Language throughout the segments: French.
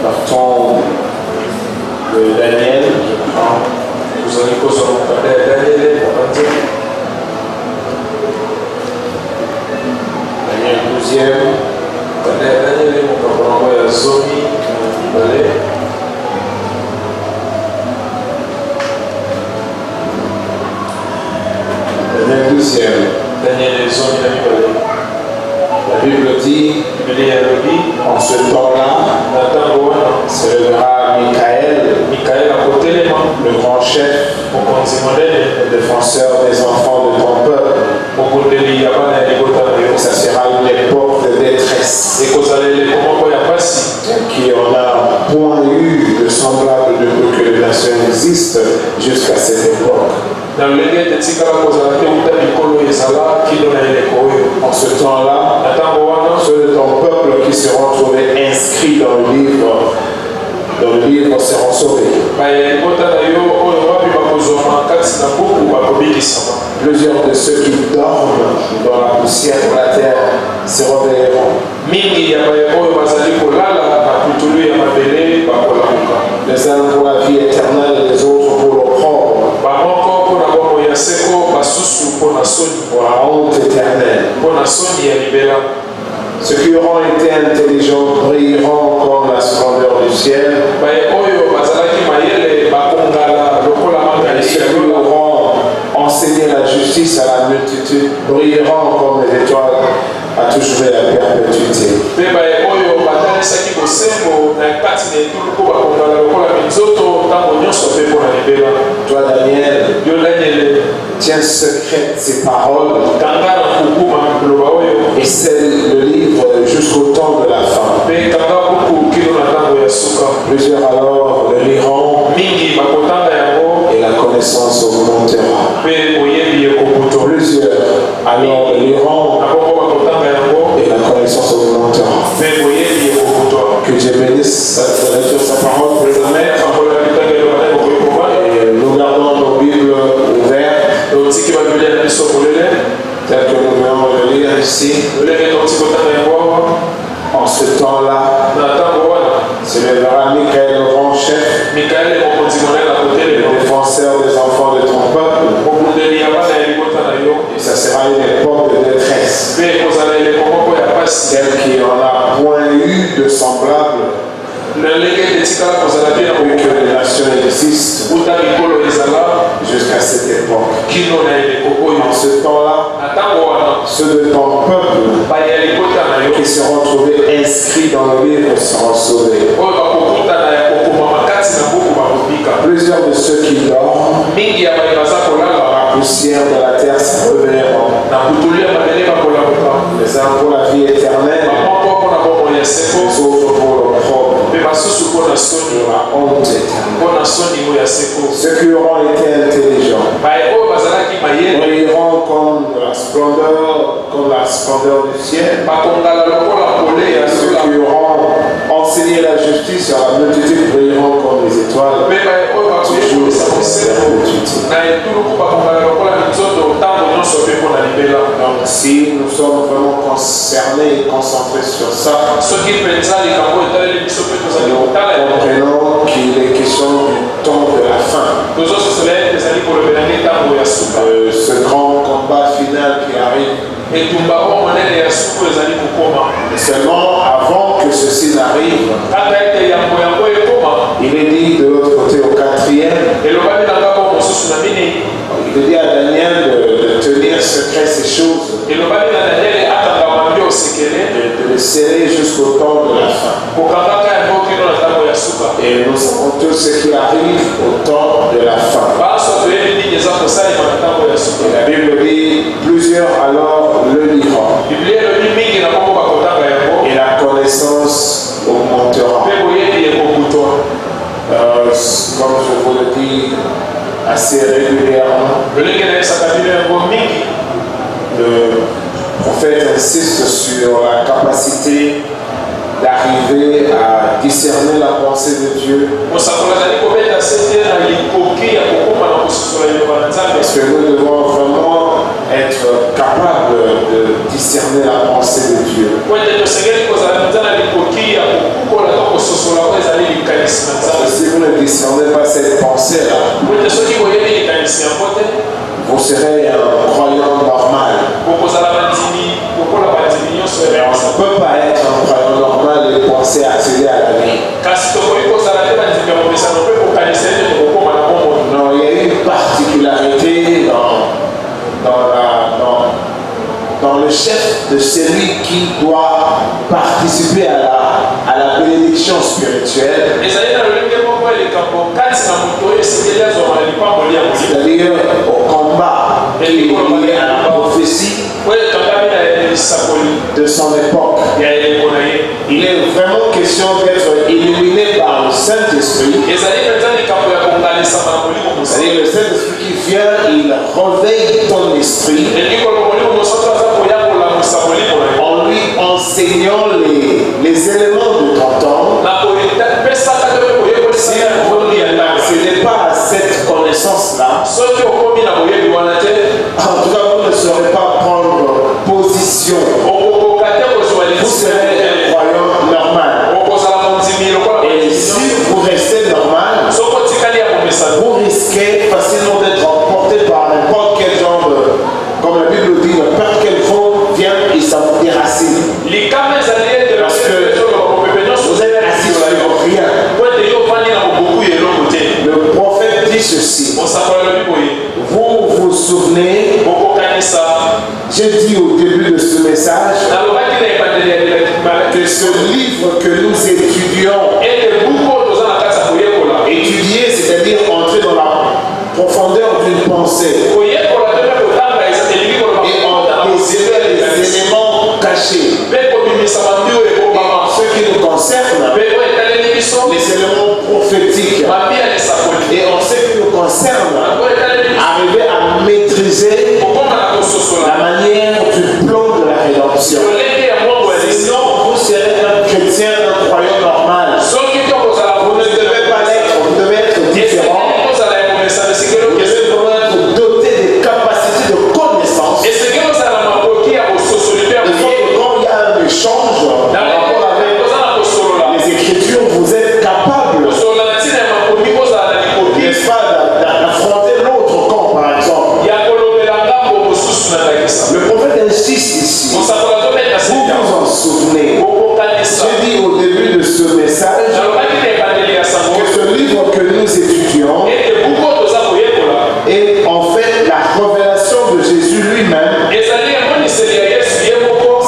Partons de Daniel, je crois. Vous allez poser Daniel, Daniel 12e. Daniel, mon papa, Zomi, Daniel 12e. Daniel et Zomi, la Bible dit, en ce temps-là, se lèvera Michael, le grand chef, le défenseur des enfants de ton peuple. Ça sera une époque de détresse qui en a point eu de semblable depuis que les nations existent jusqu'à cette époque. En ce temps-là, ceux de ton peuple qui seront trouvés inscrits dans le livre seront sauvés. Plusieurs de ceux qui dorment dans la poussière de la terre se réveilleront. Les uns pour la vie éternelle et les autres pour l'opprobre. Pour la honte éternelle. Ceux qui auront été intelligents brilleront comme la splendeur du ciel. Et ceux qui auront enseigné la justice à la multitude brilleront comme les étoiles à toujours la perpétuité. Toi, Daniel, tiens secret ces paroles et scelle le livre jusqu'au temps de la fin. Plusieurs alors le liront et la connaissance augmentera. Plusieurs alors le liront et la connaissance augmentera. Que Dieu bénisse sa parole pour le maître. Et nous gardons nos Bibles ouvertes. Tel que nous venons de lire ici. En ce temps-là, se lèvera Michael, le grand chef, le défenseur des enfants de ton peuple. Et ça sera une époque de détresse. Celle qui en a point eu de semblable. Depuis que les nations existent jusqu'à cette époque. En ce temps-là, ceux de ton peuple qui seront trouvés inscrits dans le livre seront sauvés. Plusieurs de ceux qui dorment dans la poussière de la terre se réveilleront. Les uns pour la vie éternelle, les autres pour l'opprobre. La honte éternelle. Ceux qui auront été intelligents brilleront comme la splendeur du ciel. Ceux qui auront enseigné la justice à la multitude brilleront comme les étoiles. Donc si nous sommes vraiment concernés et concentrés sur ça, nous comprenons qu'il est question du temps de la fin. Ce grand combat final qui arrive. Seulement avant que ceci n'arrive, il est dit de l'autre côté au 4e, il dit à Daniel de tenir secret ces choses, de les sceller jusqu'au temps de la fin. Et nous savons tous ce qui arrive au temps de la fin. Et la Bible dit, plusieurs alors le liront. Et la connaissance augmentera. Comme je vous le dis assez régulièrement, le prophète insiste sur la capacité d'arriver à discerner la pensée de Dieu. Parce que nous devons vraiment être capables de discerner la pensée de Dieu. Si vous ne discernez pas cette pensée-là, vous serez un croyant normal. Mais on ne peut pas être un croyant normal et penser accéder à la vie. Non, il y a une particularité dans le chef de celui qui doit participer à la bénédiction spirituelle. C'est-à-dire au combat qui est lié à la prophétie de son époque. Il est vraiment question d'être illuminé par le Saint-Esprit. C'est-à-dire le Saint-Esprit qui vient, il réveille ton esprit en lui enseignant les éléments de ton temps. Si vous n'accédez pas à cette connaissance-là, en tout cas vous ne saurez pas prendre position. Vous serez un croyant normal. Et si vous restez normal, vous risquez facilement d'être emporté par n'importe quel genre de, comme la Bible dit, n'importe quel vent vient et ça vous déracine. Parce que vous êtes assis sur rien. Le prophète dit ceci. Vous vous souvenez, j'ai dit au début de ce message que ce livre que nous étudions, étudier, c'est-à-dire entrer dans la profondeur d'une pensée et en désirer les éléments cachés. Et ce qui nous concerne, les éléments prophétiques. Et en ce qui nous concerne, arriver à maîtriser la manière du plan de la rédemption. Sinon, vous serez un chrétien, un croyant normal. Vous ne devez pas l'être, vous devez être différent. Vous devez vraiment être doté des capacités de connaissance. De sorte que quand il y a un échange par rapport avec les Écritures, vous êtes capable, n'est-ce pas, d'affronter l'autre camp, par exemple. Le prophète insiste ici. Vous vous en souvenez. J'ai dit au début de ce message que ce livre que nous étudions est en fait la révélation de Jésus lui-même,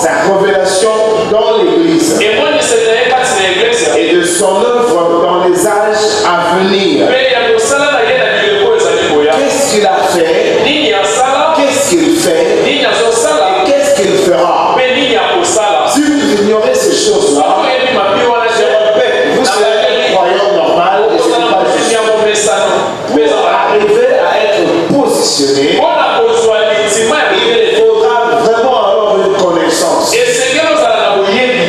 sa révélation dans l'Église et de son œuvre dans les âges à venir. Qu'est-ce qu'il a fait? Qu'est-ce qu'il fait? Et qu'est-ce qu'il fera? Si vous ignorez ces choses-là, je répète, vous serez un croyant normal et ce n'est pas juste. Pour arriver à être positionné, il faudra vraiment avoir une connaissance.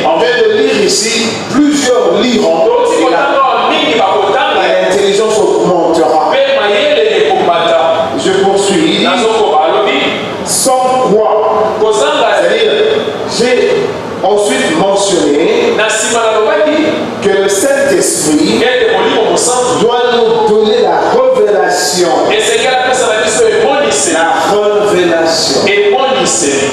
On vient de lire ici, plusieurs liront et l'intelligence augmentera. Je poursuis. Sans quoi, c'est-à-dire, j'ai ensuite mentionné que le Saint-Esprit doit nous donner la révélation. La révélation.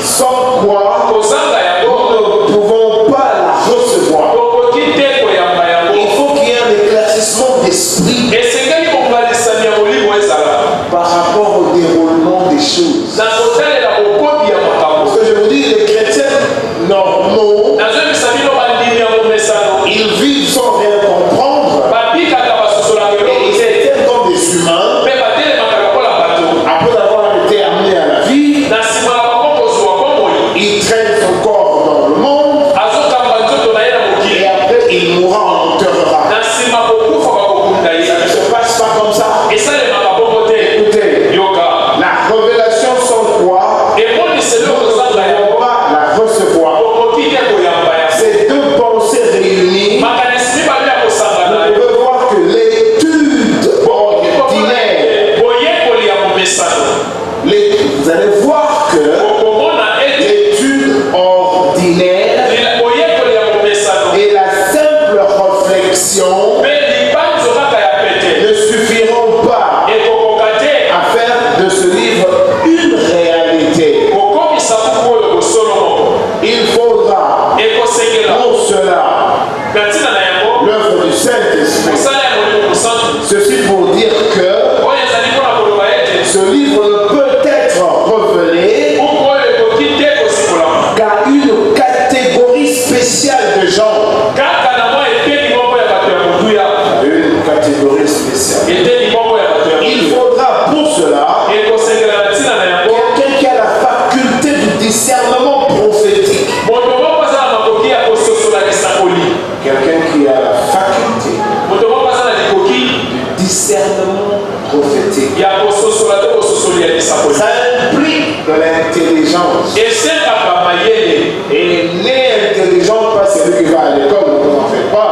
Sans quoi, nous ne pouvons pas la recevoir. Il faut qu'il y ait un éclaircissement d'esprit par rapport au déroulement des choses. Parce que je vous dis, les chrétiens normaux, ils vivent sans rien comprendre. Et ils étaient comme des humains. Après avoir été amenés à la vie, ils traînent son corps dans le monde. Et après, il mourra, on enterrera. Ça ne se passe pas comme ça. Écoutez, la révélation sans quoi nous ne pouvons pas la recevoir. Ces deux pensées réunies l'œuvre du Saint-Esprit. Ceci pour dire que ce livre ne peut être révélé qu'à une catégorie spéciale de gens. Une catégorie spéciale. Il faudra pour cela quelqu'un qui a la faculté du discernement prophétique. Quelqu'un qui a la faculté du discernement prophétique. Ça implique de l'intelligence. Et l'intelligence, pas celui qui va à l'école, ne vous en faites pas.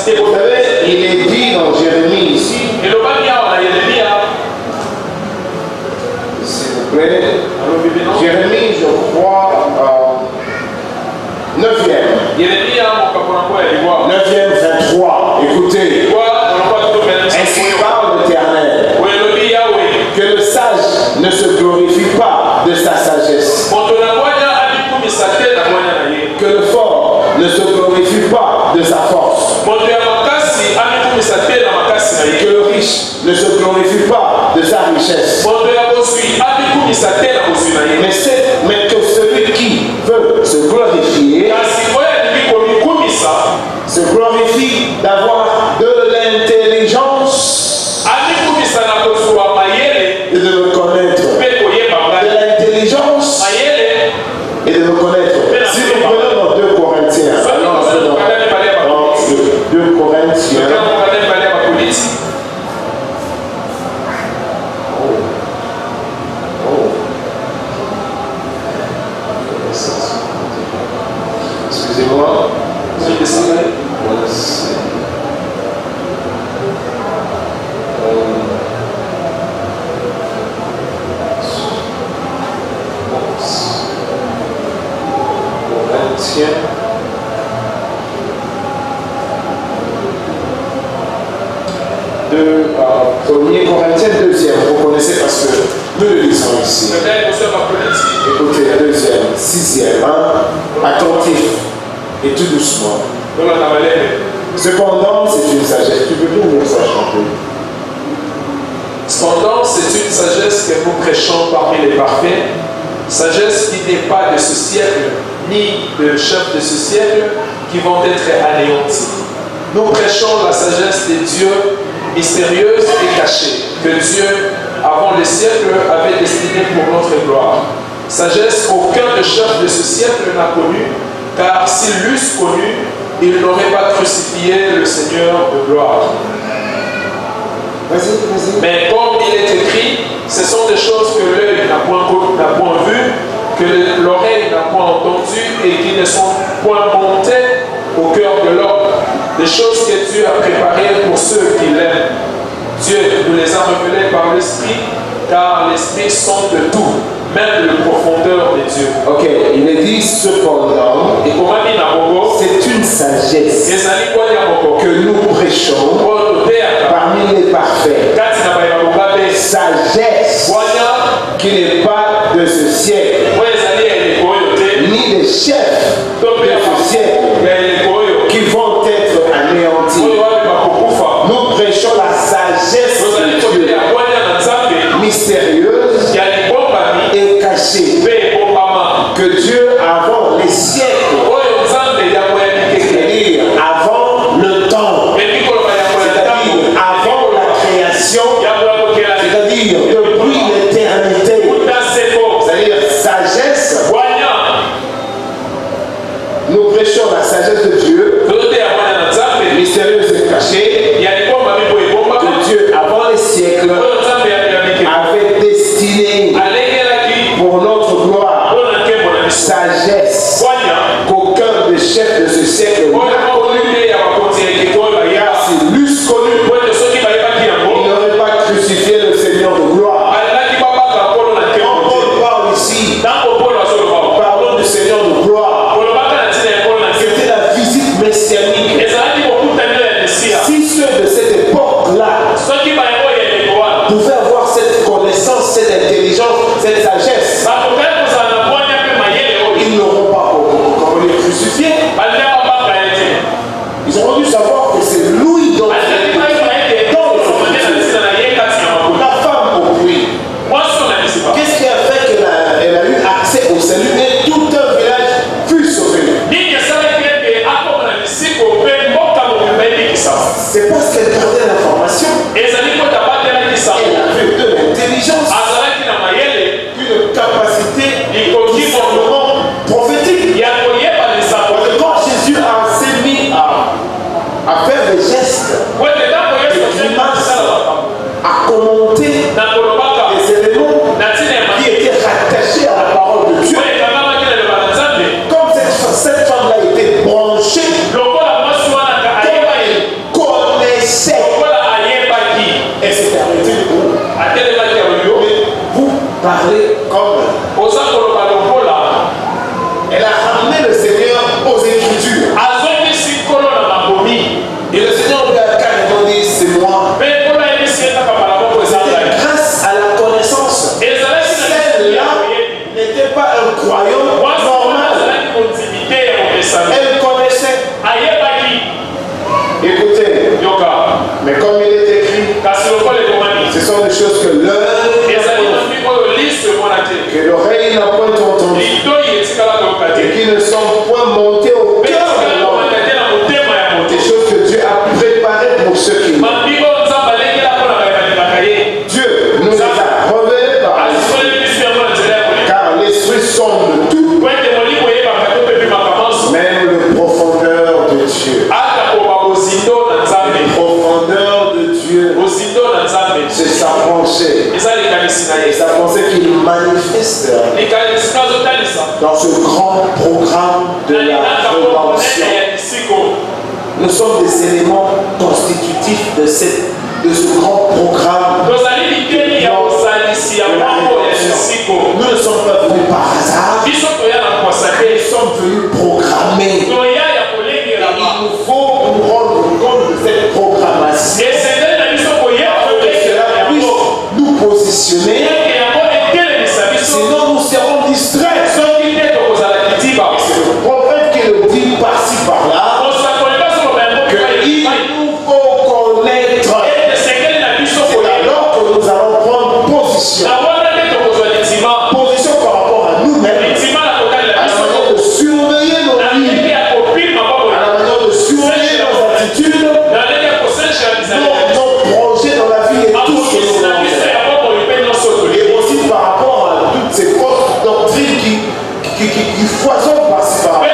Vous savez, il est dit dans Jérémie ici, s'il vous plaît, Jérémie, je crois, 9e, 23, écoutez, ainsi parle l'Éternel, que le sage ne se glorifie pas de sa sagesse, que le fort ne se glorifie pas de sa force, que le riche ne se glorifie pas de sa richesse, mais que celui qui veut se glorifier se glorifie d'avoir de l'intelligence et de me connaître. De l'intelligence et de me connaître. Si nous prenons dans 2 Corinthiens, allons dans 2 Corinthiens. Excusez-moi. Premier Corinthiens 2e, vous connaissez parce que nous le lisons ici. Écoutez, la 2e, 6e, attentif et tout doucement. Cependant, c'est une sagesse. Tu peux nous lire ça, chanter? Cependant, c'est une sagesse que nous prêchons parmi les parfaits, sagesse qui n'est pas de ce siècle, ni de chefs de ce siècle, qui vont être anéantis. Nous prêchons la sagesse des dieux mystérieuse et cachée, que Dieu, avant le siècle, avait destinée pour notre gloire. Sagesse qu'aucun des chefs de ce siècle n'a connue, car s'ils l'eussent connue, ils n'auraient pas crucifié le Seigneur de gloire. Mais comme il est écrit, ce sont des choses que l'œil n'a point vues, que l'oreille n'a point entendues et qui ne sont point montées au cœur de l'homme. Des choses que Dieu a préparées pour ceux qui l'aiment. Dieu nous les a révélées par l'Esprit, car l'Esprit sonde de tout, même le profondeur de Dieu. Ok, il est dit cependant, c'est une sagesse que nous prêchons parmi les parfaits. Sagesse qui n'est pas de ce siècle, ni des chefs de ce siècle qui vont être anéantis. Nous prêchons la sagesse de Dieu, mystérieuse et cachée, que Dieu avant les siècles, c'est-à-dire avant le temps, c'est-à-dire avant la création, c'est-à-dire depuis l'éternité, c'est-à-dire sagesse. Nous prêchons la sagesse de Dieu, mystérieuse et cachée, que Dieu avant les siècles avait destiné pour notre gloire. Sagesse qu'aucun des chefs de ce siècle n'a connu. S'ils l'eussent connu, ils n'auraient pas crucifié le Seigneur de gloire. Quand Paul parle ici, parlons du Seigneur de gloire. C'était la visite messianique. Si crucifié. Ils ont dû savoir que c'est lui dont la femme au puits. Qu'est-ce qui a fait qu'elle a eu accès au salut et tout un village fut sauvé? C'est parce qu'elle gardait l'information. Elle avait de l'intelligence, une capacité de discernement prophétique. Quand Jésus s'est mis à faire des gestes, à commenter les éléments qui étaient rattachés à la parole de Dieu. Comme cette femme-là était branchée, elle s'est arrêtée du groupe. Vous parlez comme elle a ramené le Seigneur aux Écritures. Et le Seigneur lui a dit, c'est moi. C'était grâce à la connaissance. Celle-là n'était pas un croyant normal. Elle connaissait. Écoutez, mais comme il est écrit, ce sont des choses que l'œil, que l'oreille n'a point entendu, et qui ne sont point montées au cœur de l'homme. Des choses que Dieu a préparées pour ceux qui l'aiment. Dieu nous a révélées par l'Esprit, car l'Esprit sonde tout, même le profondeur de Dieu. Les profondeurs de Dieu, c'est sa pensée. Et sa pensée qu'il manifeste dans ce grand programme de la rédemption. Nous sommes des éléments constitutifs de ce grand programme. Nous ne sommes pas venus par hasard. Nous sommes venus programmer. Il nous faut nous rendre compte de cette programmation. Cela puisse nous positionner. Sinon nous serons distraits. C'est le prophète qui le dit par-ci par-là. Qu'il nous faut connaître. C'est alors que nous allons prendre position. Position par rapport à nous-mêmes. À la manière de surveiller nos vies. À la manière de surveiller nos attitudes. Nos projets dans la vie et tout ce que nous voulons faire. Et aussi par rapport à toutes ces fausses doctrines qui foisonnent par-ci par-là.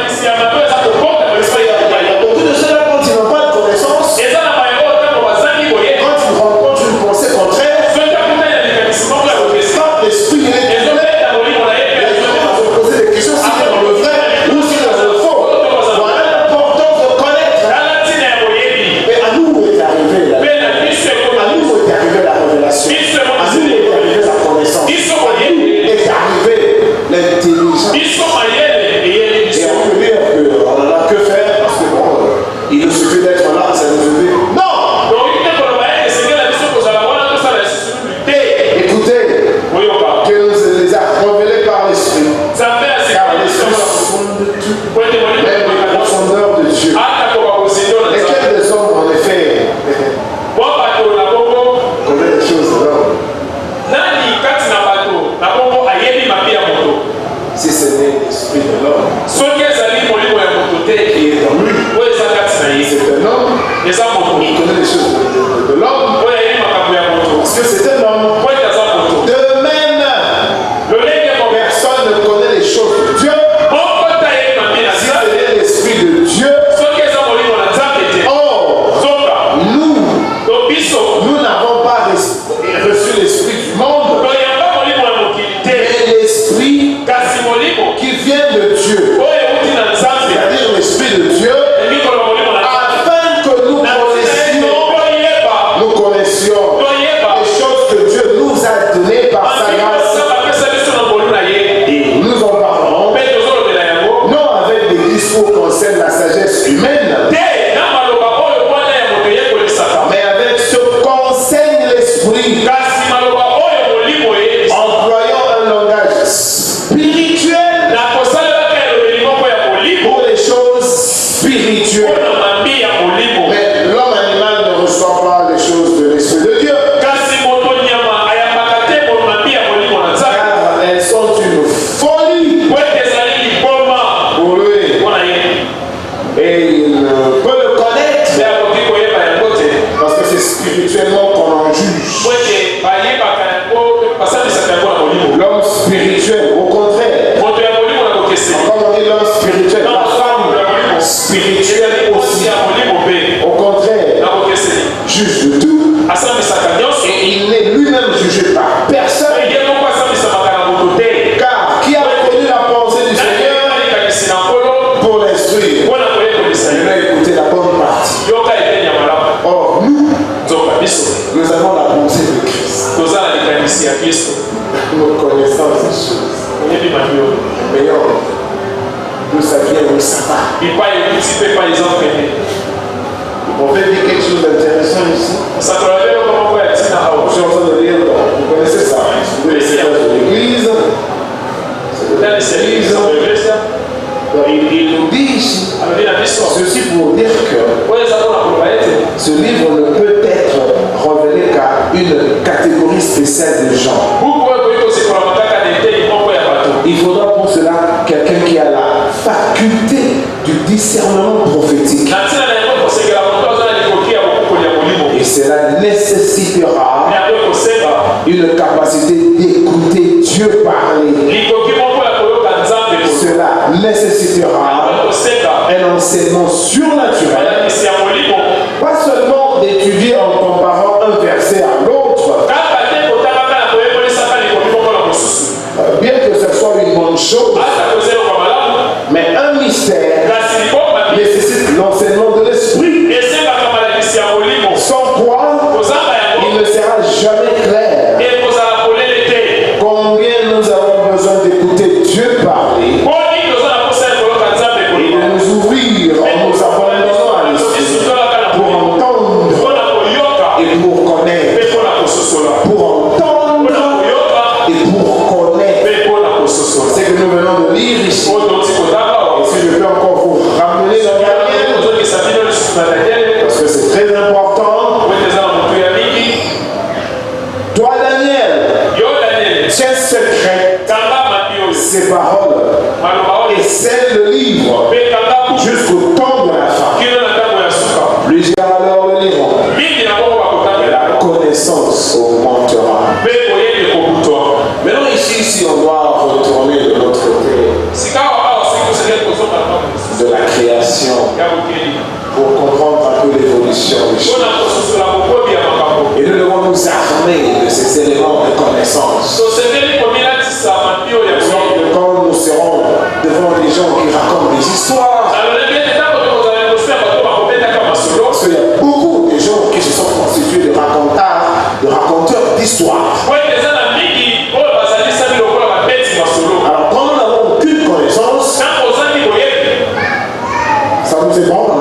Il y a beaucoup de ceux-là quand ils n'ont pas de connaissance. Quand ils rencontrent une pensée contraire, l'esprit il est désolé. Ils vont se poser des questions si c'est dans le vrai ou si c'est dans le faux. Voilà l'importance de connaître. Mais à nous est arrivé la révélation. À nous est arrivée la connaissance. À nous est arrivée l'intelligence. Et on peut dire qu'on n'en a que faire parce que bon, il nous suffit d'être là, ça nous suffit. Non! Écoutez, Dieu nous les a révélés par l'Esprit. Car l'Esprit sonde tout, même les profondeurs de Dieu. Lesquels des hommes en effet connaissent des choses de l'homme? Si ce n'est l'esprit de l'homme qui est dans lui, c'est un homme, il connaît les choses de l'homme, parce que c'est un homme. De même, personne ne connaît les choses de Dieu. Si c'est l'esprit de Dieu, nous n'avons pas reçu l'esprit du monde, mais l'esprit qui vient de Dieu, c'est-à-dire l'esprit de Dieu, afin que nous connaissions les choses que dit l'homme spirituel, la femme spirituelle aussi. Au contraire, juge de tout. Et il n'est lui-même jugé par personne. Car qui a connu la pensée du Seigneur pour l'instruire? Il a écouté la bonne partie. Or, nous avons la pensée de Christ. Nous connaissons ces choses. Mais nous savions, nous savons. On fait dire quelque chose d'intéressant ici. Je suis en train de lire, vous connaissez ça. Vous connaissez de l'église. C'est de l'église. Il nous dit ici, ceci pour dire que ce livre ne peut être révélé qu'à une catégorie spéciale de gens. Il faudra pour cela quelqu'un qui a la faculté du discernement prophétique. Et cela nécessitera une capacité d'écouter Dieu parler. Cela nécessitera un enseignement surnaturel. Pas seulement d'étudier en comparant un verset à l'autre. Bien que ce soit une bonne chose, mais un mystère nécessite l'enseignement de l'esprit. Sans quoi, il ne sera jamais clair. Combien nous avons besoin d'écouter Dieu parler et de nous ouvrir en nous abandonnant à l'esprit pour entendre et pour connaître. Pour entendre et pour connaître. C'est que nous venons de lire ici. Et si je peux encore vous ramener dans Daniel, parce que c'est très important. Toi, Daniel, tiens secret ces paroles et scelle le livre jusqu'au temps de la fin. Plusieurs alors le liront et la connaissance augmentera. Maintenant ici, si on doit retourner de l'autre côté de la création pour comprendre un peu l'évolution des choses. Et nous devons nous armer de ces éléments de connaissance. Quand nous serons devant des gens qui racontent des histoires, parce qu'il y a beaucoup de gens qui se sont constitués de raconteurs d'histoires. Alors quand nous n'avons aucune connaissance, ça nous ébranle.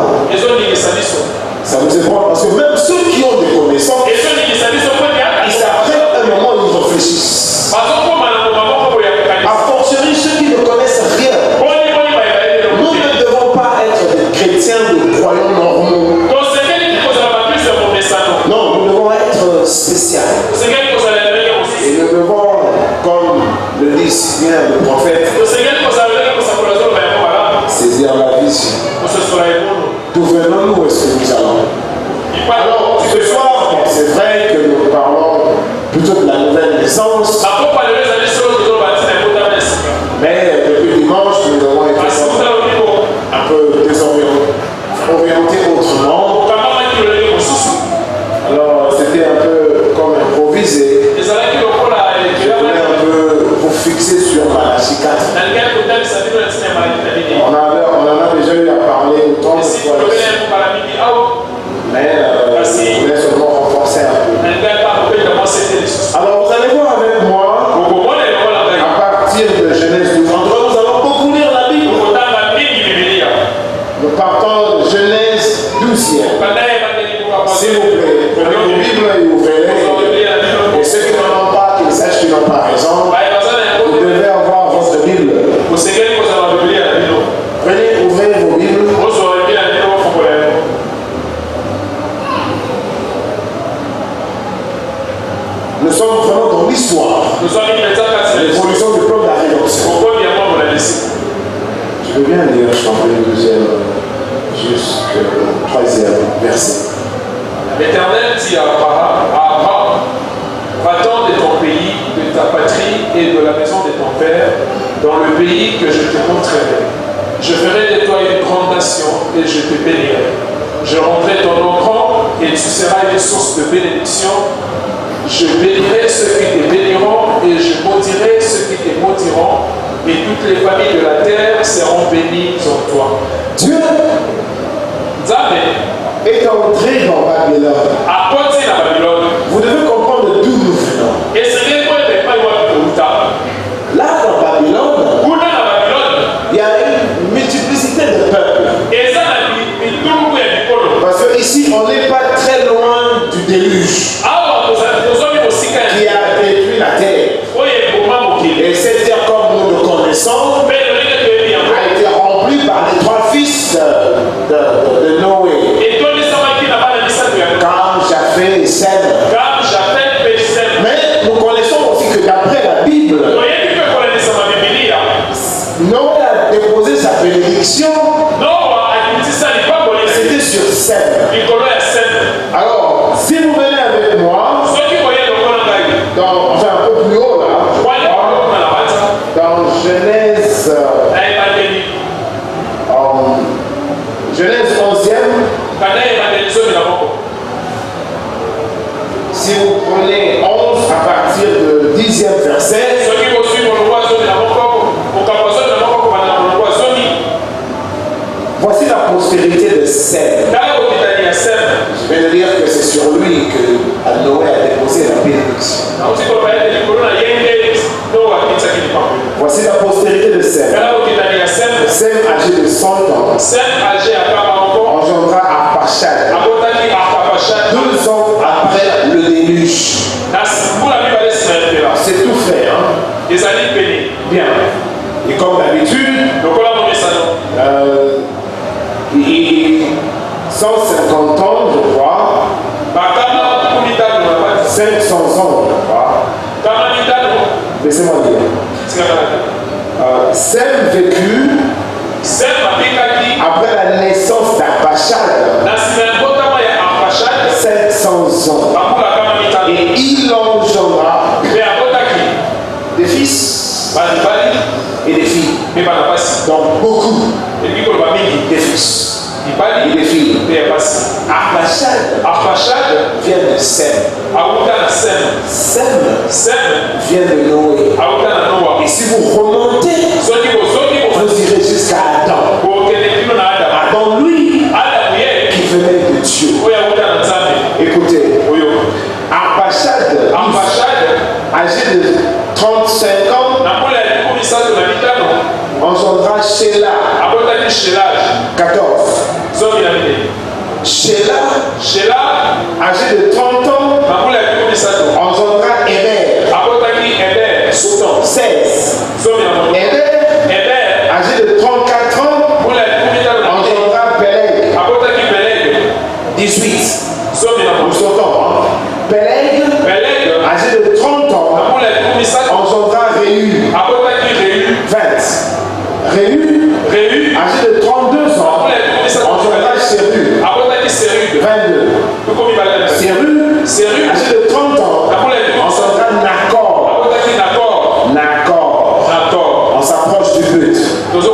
Ça nous ébranle parce que même ceux qui ont des connaissances, ils s'arrêtent un moment où ils réfléchissent. A fortiori ceux qui ne connaissent rien. Nous ne devons pas être des chrétiens, des croyants normaux. Non, nous devons être spéciaux. Et nous devons, comme le dit si bien le prophète, saisir la vision. D'où venons-nous, est-ce que nous allons? Alors, ce soir, c'est vrai que nous parlons plutôt de la nouvelle naissance. Mais depuis dimanche, nous avons été un peu orientés autrement. Alors, c'était un peu comme improvisé. Je voulais un peu vous fixer sur Malachie 4. On en a déjà eu à parler autant de fois. Mais je voulais seulement renforcer un peu. Alors, vous allez voir avec moi, à partir de Genèse 12. Nous allons beaucoup lire la Bible. Nous partons de Genèse 12. S'il vous plaît, prenez vos Bibles et ouvrez-les. Et ceux qui n'en ont pas, qu'ils sachent qu'ils n'ont pas raison. Vous devez avoir votre Bible. Prenez, ouvrez vos Bibles. Nous sommes vraiment dans l'histoire. L'évolution du plan de la rédemption. Je veux bien lire le deuxième jusqu'au troisième verset. L'Éternel dit à Abraham, va-t'en de ton pays, de ta patrie et de la maison de ton père, dans le pays que je te montrerai. Je rendrai ton nom grand et tu seras une source de bénédiction. Je bénirai ceux qui te béniront et je maudirai ceux qui te maudiront. Et toutes les familles de la terre seront bénies en toi. Dieu est entré dans Babylone. Vous devez comprendre d'où nous venons. Là, dans Babylone, il y a une multiplicité de peuples. Parce que ici, on n'est pas très loin du déluge qui a détruit la terre. Et cette terre, comme nous le connaissons, a été remplie par les trois fils de Noé. Cam, Japheth et Sem. Mais nous connaissons aussi que d'après la Bible, Noé a déposé sa bénédiction. C'était sur Sem. Alors, si vous venez avec moi, enfin un peu plus haut là, dans Genèse, Genèse 11e, si vous prenez 11 à partir du 10e verset, voici la postérité de Sem. Je vais dire que c'est sur lui que Noé a déposé la bénédiction. Voici la postérité de Sem. Sem âgé de 100 ans engendra Arpachshad 2 ans après le déluge. C'est tout fait, hein? Bien. Et comme d'habitude, 150 ans, je crois. 500 ans, je crois. Laissez-moi dire. Sem vécut après la naissance d'Arpachshad 500 ans. Et il engendra des fils et des filles. Donc beaucoup des fils. Et des filles. Arpachshad vient de Sem. Sem vient de Noé. Et si vous remontez, vous irez jusqu'à Adam. Adam, lui, qui venait de Dieu. Écoutez, Arpachshad, âgé de 35 ans, engendra Shelah, 14. Shelah, âgé de 30 ans, engendra Héber, 16. Héber, âgé de 34 ans, engendra Peleg, 18. Nous sautons, hein? Peleg, âgé de 30 ans, engendra Réu, 20. Réu, âgé de 32 ans, engendra Séru, 22. Séru, âgé de 30 ans, engendra Nacor. On s'approche du but. 24.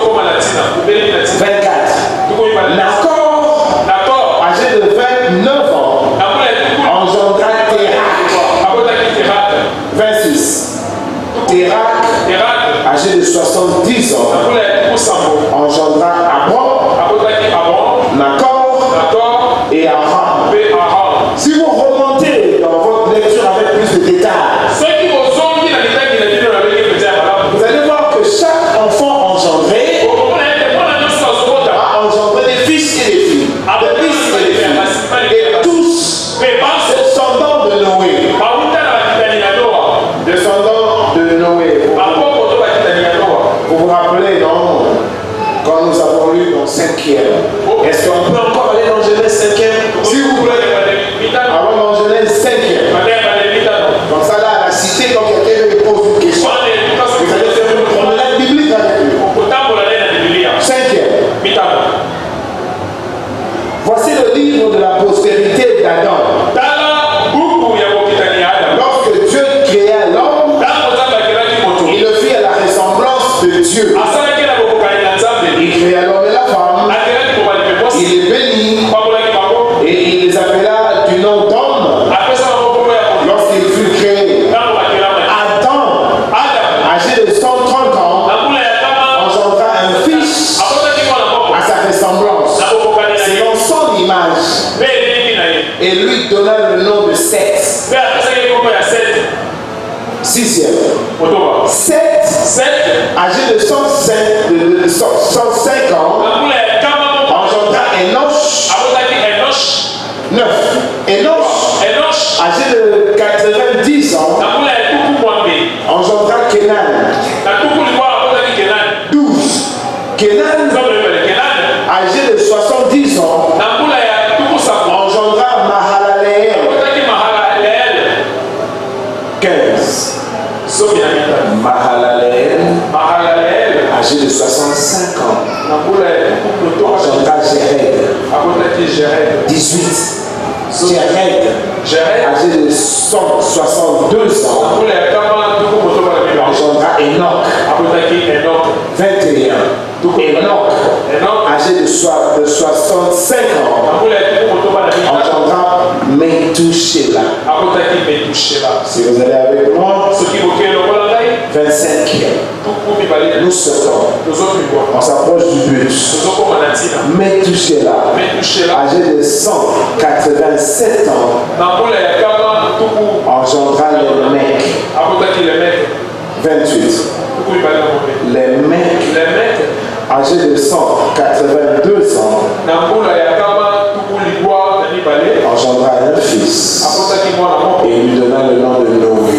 Nacor, âgé de 29 ans, engendra Térak, 26. Térak, âgé de 70 ans, engendra Abram, Nacor et Aram. Si vous remontez dans votre lecture avec plus de détails, vous allez voir que chaque enfant engendré a engendré des fils et des filles. Et tous descendants de Noé. Vous vous rappelez, non? Quand nous avons lu dans 5e, est-ce qu'on peut encore aller dans Genèse 5e? S'il vous plaît. Allons dans Genèse 5e. Comme ça, là, à la cité, quand quelqu'un me pose une question, vous allez faire une promenade biblique avec lui. 5e. Voici le livre de la postérité d'Adam. Lorsque Dieu créa l'homme, il le fit à la ressemblance de Dieu. Il créa l'homme et la femme. Il les bénit. et lui donna le nom de Seth. Sixième. Seth, âgé de 105 ans, engendra Enoch. 9. Enoch, âgé de 90 ans, engendra Kenan. 12. Kenan, âgé de 70 ans, engendra Mahalaleel. 15. Mahalaleel, âgé de 65 ans, engendra Jéred. 18. Jéred, âgé de 162 ans, engendra Enoch. 21. Enoch, âgé de 65 ans, engendra Methuselah. Si vous allez avec moi, 25e. Nous sortons. On s'approche du but. Methuselah, âgé de 187 ans, engendra les mecs. 28. Les mecs, âgés de 182 ans, engendra un fils et lui donna le nom de Noé.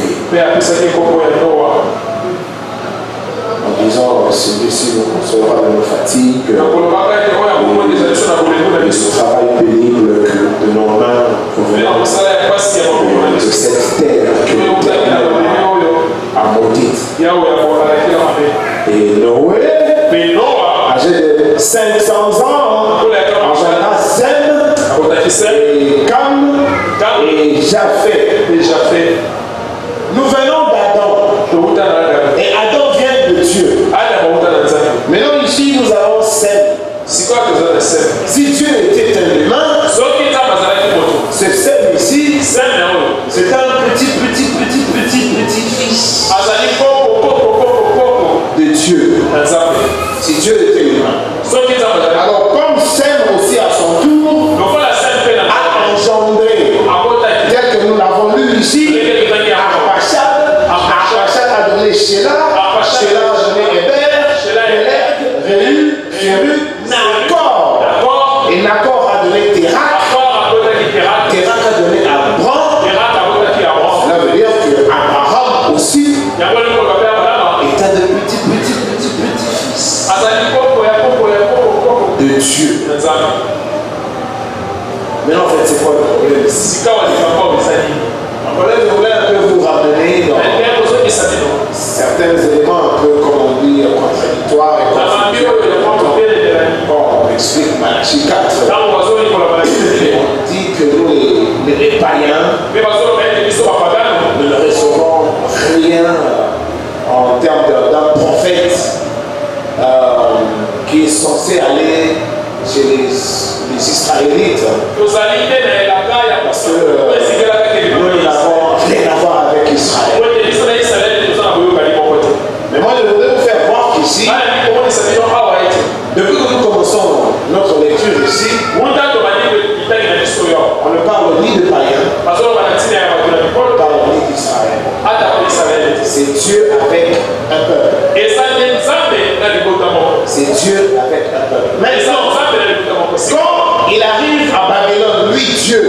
En disant, celui-ci nous consolera de nos fatigues, du travail pénible que de nos mains provenant de cette terre que l'Éternel a maudite. Et Noé, âgé de 500 ans, engendra Sem et Cam et Japheth. Nous venons d'Adam. Et Adam vient de Dieu. Maintenant ici nous avons Sem. Si Dieu était un humain, ce Sem ici, c'est un petit fils de Dieu. Si Dieu était humain. Alors comme Sem aussi à son tour a engendré, tel que nous l'avons lu ici, Arpachad a donné Shelah, Shelah a donné Eber, Réu, Nacor. Et Nacor a donné Térak, Térak a donné Abram. Cela veut dire qu'Abraham aussi était de petit fils de Dieu. Mais en fait, c'est quoi le problème? Le problème, je voulais un peu vous ramener dans certains éléments un peu, comme on dit, contradictoires et bon, on explique Malachie 4. On dit que nous, les païens, nous ne recevons rien en termes d'un prophète qui est censé aller chez les Israélites. Parce que nous n'avons rien à voir avec Israël. Mais moi, je voudrais vous faire voir qu'ici, depuis que nous commençons notre lecture ici, on ne parle ni de païens, on parle ni d'Israël. C'est Dieu avec un peuple. C'est Dieu avec un peuple. Maintenant, quand il arrive à Babylone, lui Dieu,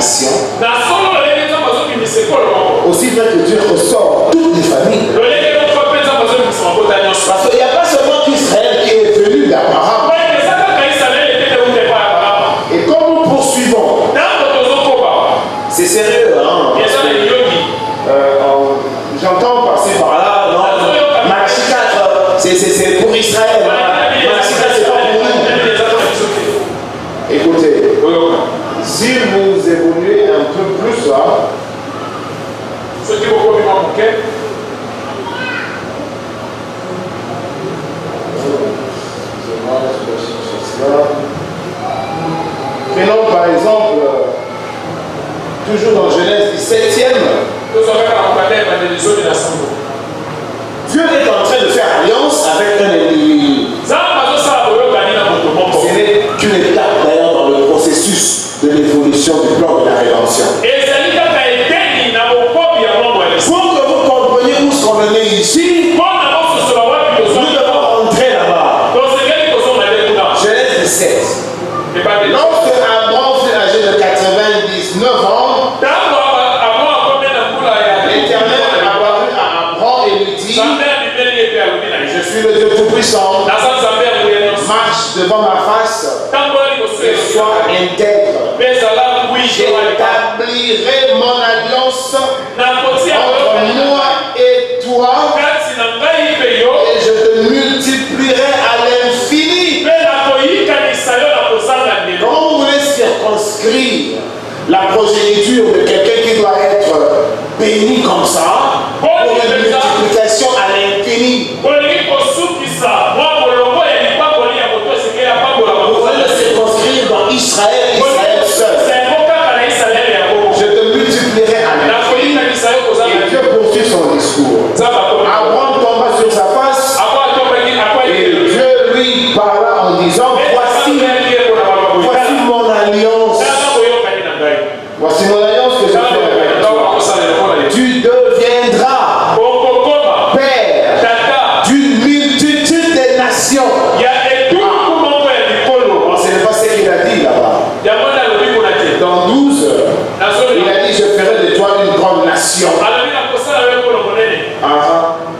nations, na solo lolenge nzambe azobimisa ekolo moko aussi vrai que Dieu ressort toutes les familles. lolenge moko mpe nzambe azobimisa mabota nyonso Parce qu'il n'y a pas seulement qu'Israël qui est venu d'Abraham. eza kaka israele etete uta epai ya abrahama Et comme nous poursuivons, ntango tozokoba c'est sérieux, hein? eza na liyoki J'entends passer par là, non? Malachie 4, c'est pour Israël. Malachie 4, c'est pas pour nous. Écoutez, si vous évoluez un peu plus là, prenons par exemple, toujours dans Genèse 17e, Dieu est en train de faire alliance avec un individu. Ce n'est qu'une étape d'ailleurs dans le processus de l'évolution du plan de la rédemption. Pour que vous compreniez où ce qu'on en est ici, nous devons rentrer là-bas. Genèse 17. Lorsque Abraham fut âgé de 99 ans, l'Éternel apparut à Abraham et lui dit: je suis le Dieu Tout-Puissant, marche devant ma face et sois intègre. J'établirai mon alliance entre moi et toi et je te multiplierai à l'infini. Quand vous voulez circonscrire la progéniture de quelqu'un qui doit être béni comme ça, pour une multiplication à l'infini, vous voulez le circonscrire dans Israël, Israël seul. Je te multiplierai à l'infini. Et Dieu poursuit son discours. Abraham tomba sur sa face et Dieu lui parla en disant: voici mon alliance. Voici mon alliance que je fais avec toi. Tu deviendras père d'une multitude de nations. Ce n'est pas ce qu'il a dit là-bas. Dans 12, il a dit: je ferai de toi une grande nation.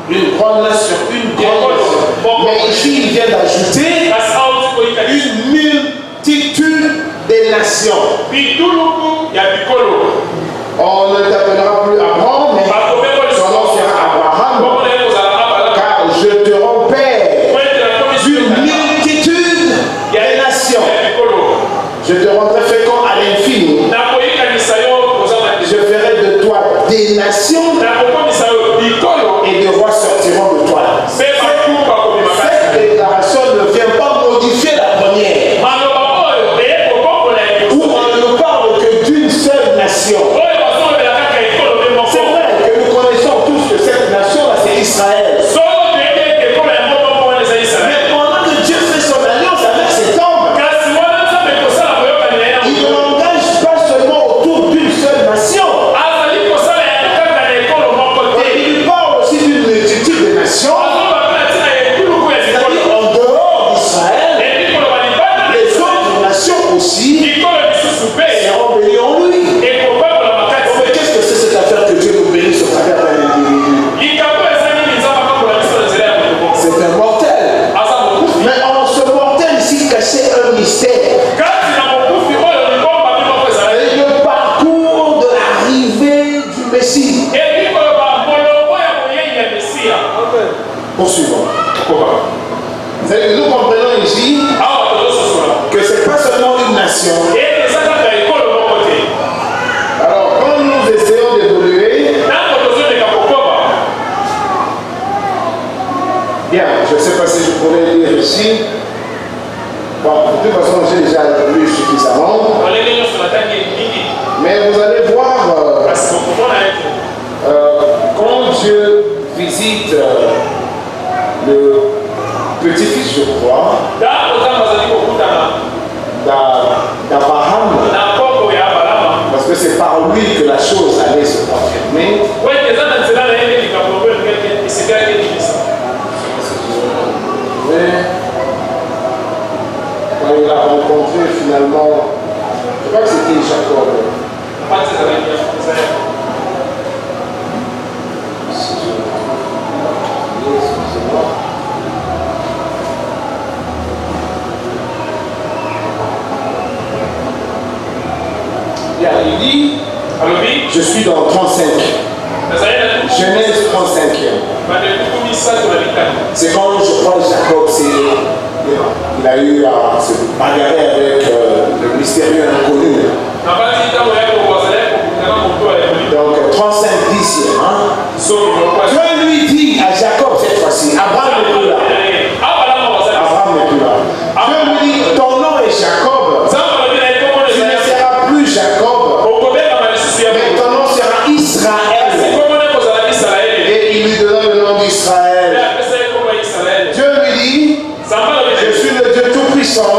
Une grande nation, une grande nation. Mais ici, il vient d'ajouter une multitude de nations. On ne t'appellera plus Abraham, mais son nom sera Abraham, car je te rends père d'une multitude de nations. Je te rendrai fécond à l'infini. Je ferai de toi des nations et des rois sortiront de toi. Cette déclaration ne vient pas modifier la première, où on ne parle que d'une seule nation. C'est vrai que nous connaissons tous que cette nation-là, c'est Israël. Mais pendant que Dieu fait son alliance avec cet homme, il ne l'engage pas seulement autour d'une seule nation. Et il parle aussi d'une multitude de nations. C'est-à-dire en dehors d'Israël, les autres nations aussi seront bénies en lui. Mais qu'est-ce que c'est cette affaire que Dieu nous bénisse au travers d'un individu? C'est un mortel. Mais en ce mortel ici cachait un mystère. Et le parcours de l'arrivée du Messie. Poursuivons. Nous comprenons ici que ce n'est pas seulement une nation. Alors, quand nous essayons d'évoluer, bien, je ne sais pas si je pourrais lire ici. Bon, de toute façon, j'ai déjà lu suffisamment. Mais vous allez voir, quand Dieu visite le petit-fils, je crois, d'Abraham, parce que c'est par lui que la chose allait se confirmer. Quand il a rencontré finalement, je crois que c'était Jacob, Il dit, je suis dans 35. Genèse 35e. C'est quand je crois Jacob, il a eu à se bagarrer avec le mystérieux inconnu. Donc 35 dixième. Dieu lui dit à Jacob cette fois-ci, Abraham n'est plus là. Abraham n'est plus là. Dieu lui dit, ton nom est Jacob. Tu ne seras plus Jacob, mais ton nom sera Israël. Et il lui donna le nom d'Israël. Dieu lui dit, je suis le Dieu Tout-Puissant.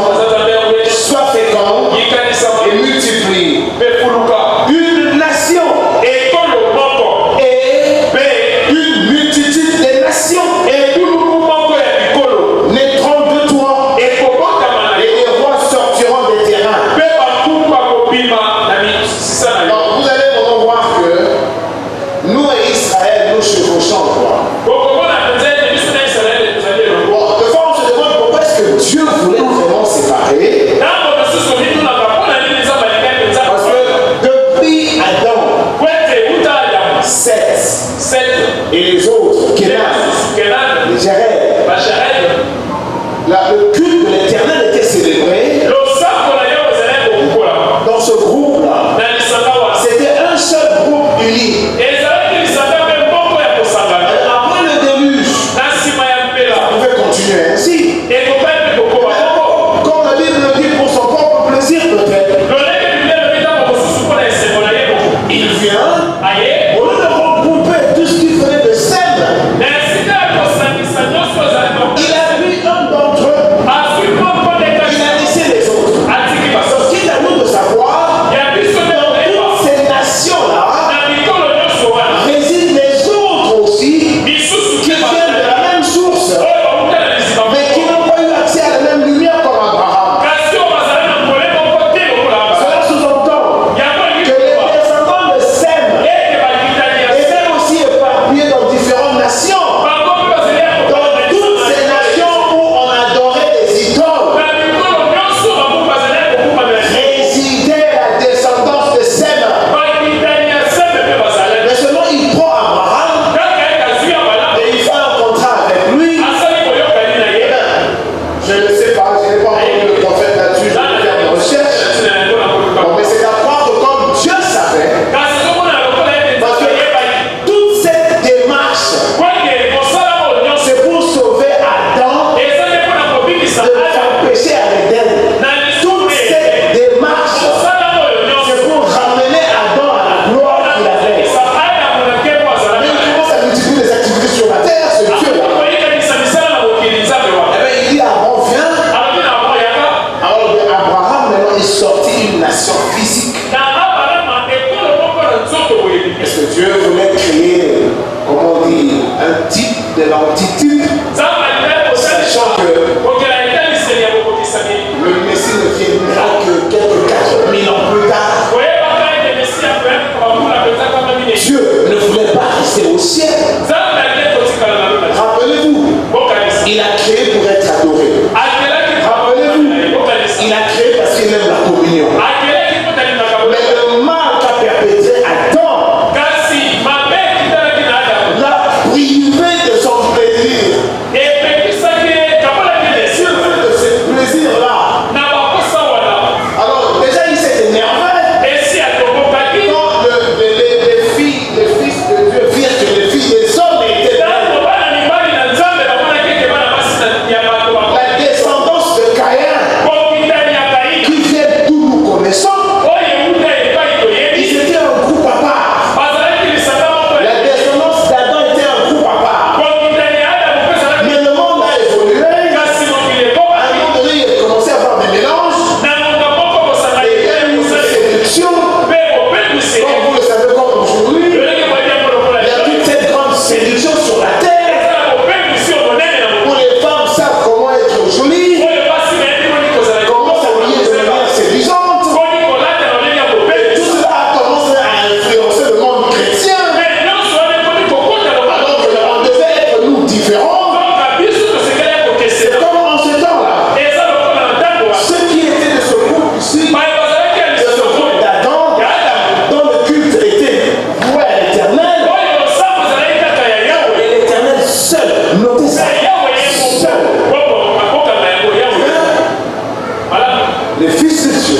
les fils de Dieu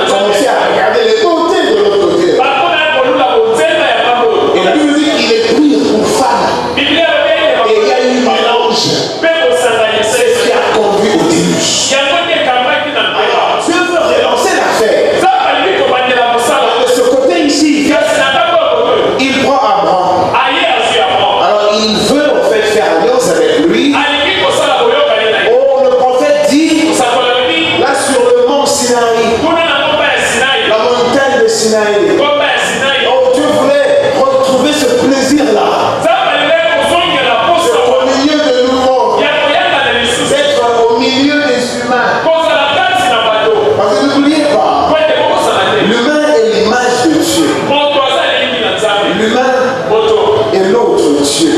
commençaient à regarder les beautés de l'autre côté. Et la Bible dit qu'il est pris pour femme. Et il y a eu un mélange. C'est ce qui a conduit au déluge. Alors, Dieu veut relancer l'affaire. De ce côté ici, il prend Abraham. Alors, il veut en fait faire alliance avec lui. Oh, le prophète dit, là sur le mont Sinaï, la montagne de Sinaï, oh, Dieu voulait retrouver ce plaisir-là. Au milieu de nous, d'être au milieu des humains. Parce que n'oubliez pas, l'humain est l'image de Dieu. L'humain est l'autre Dieu.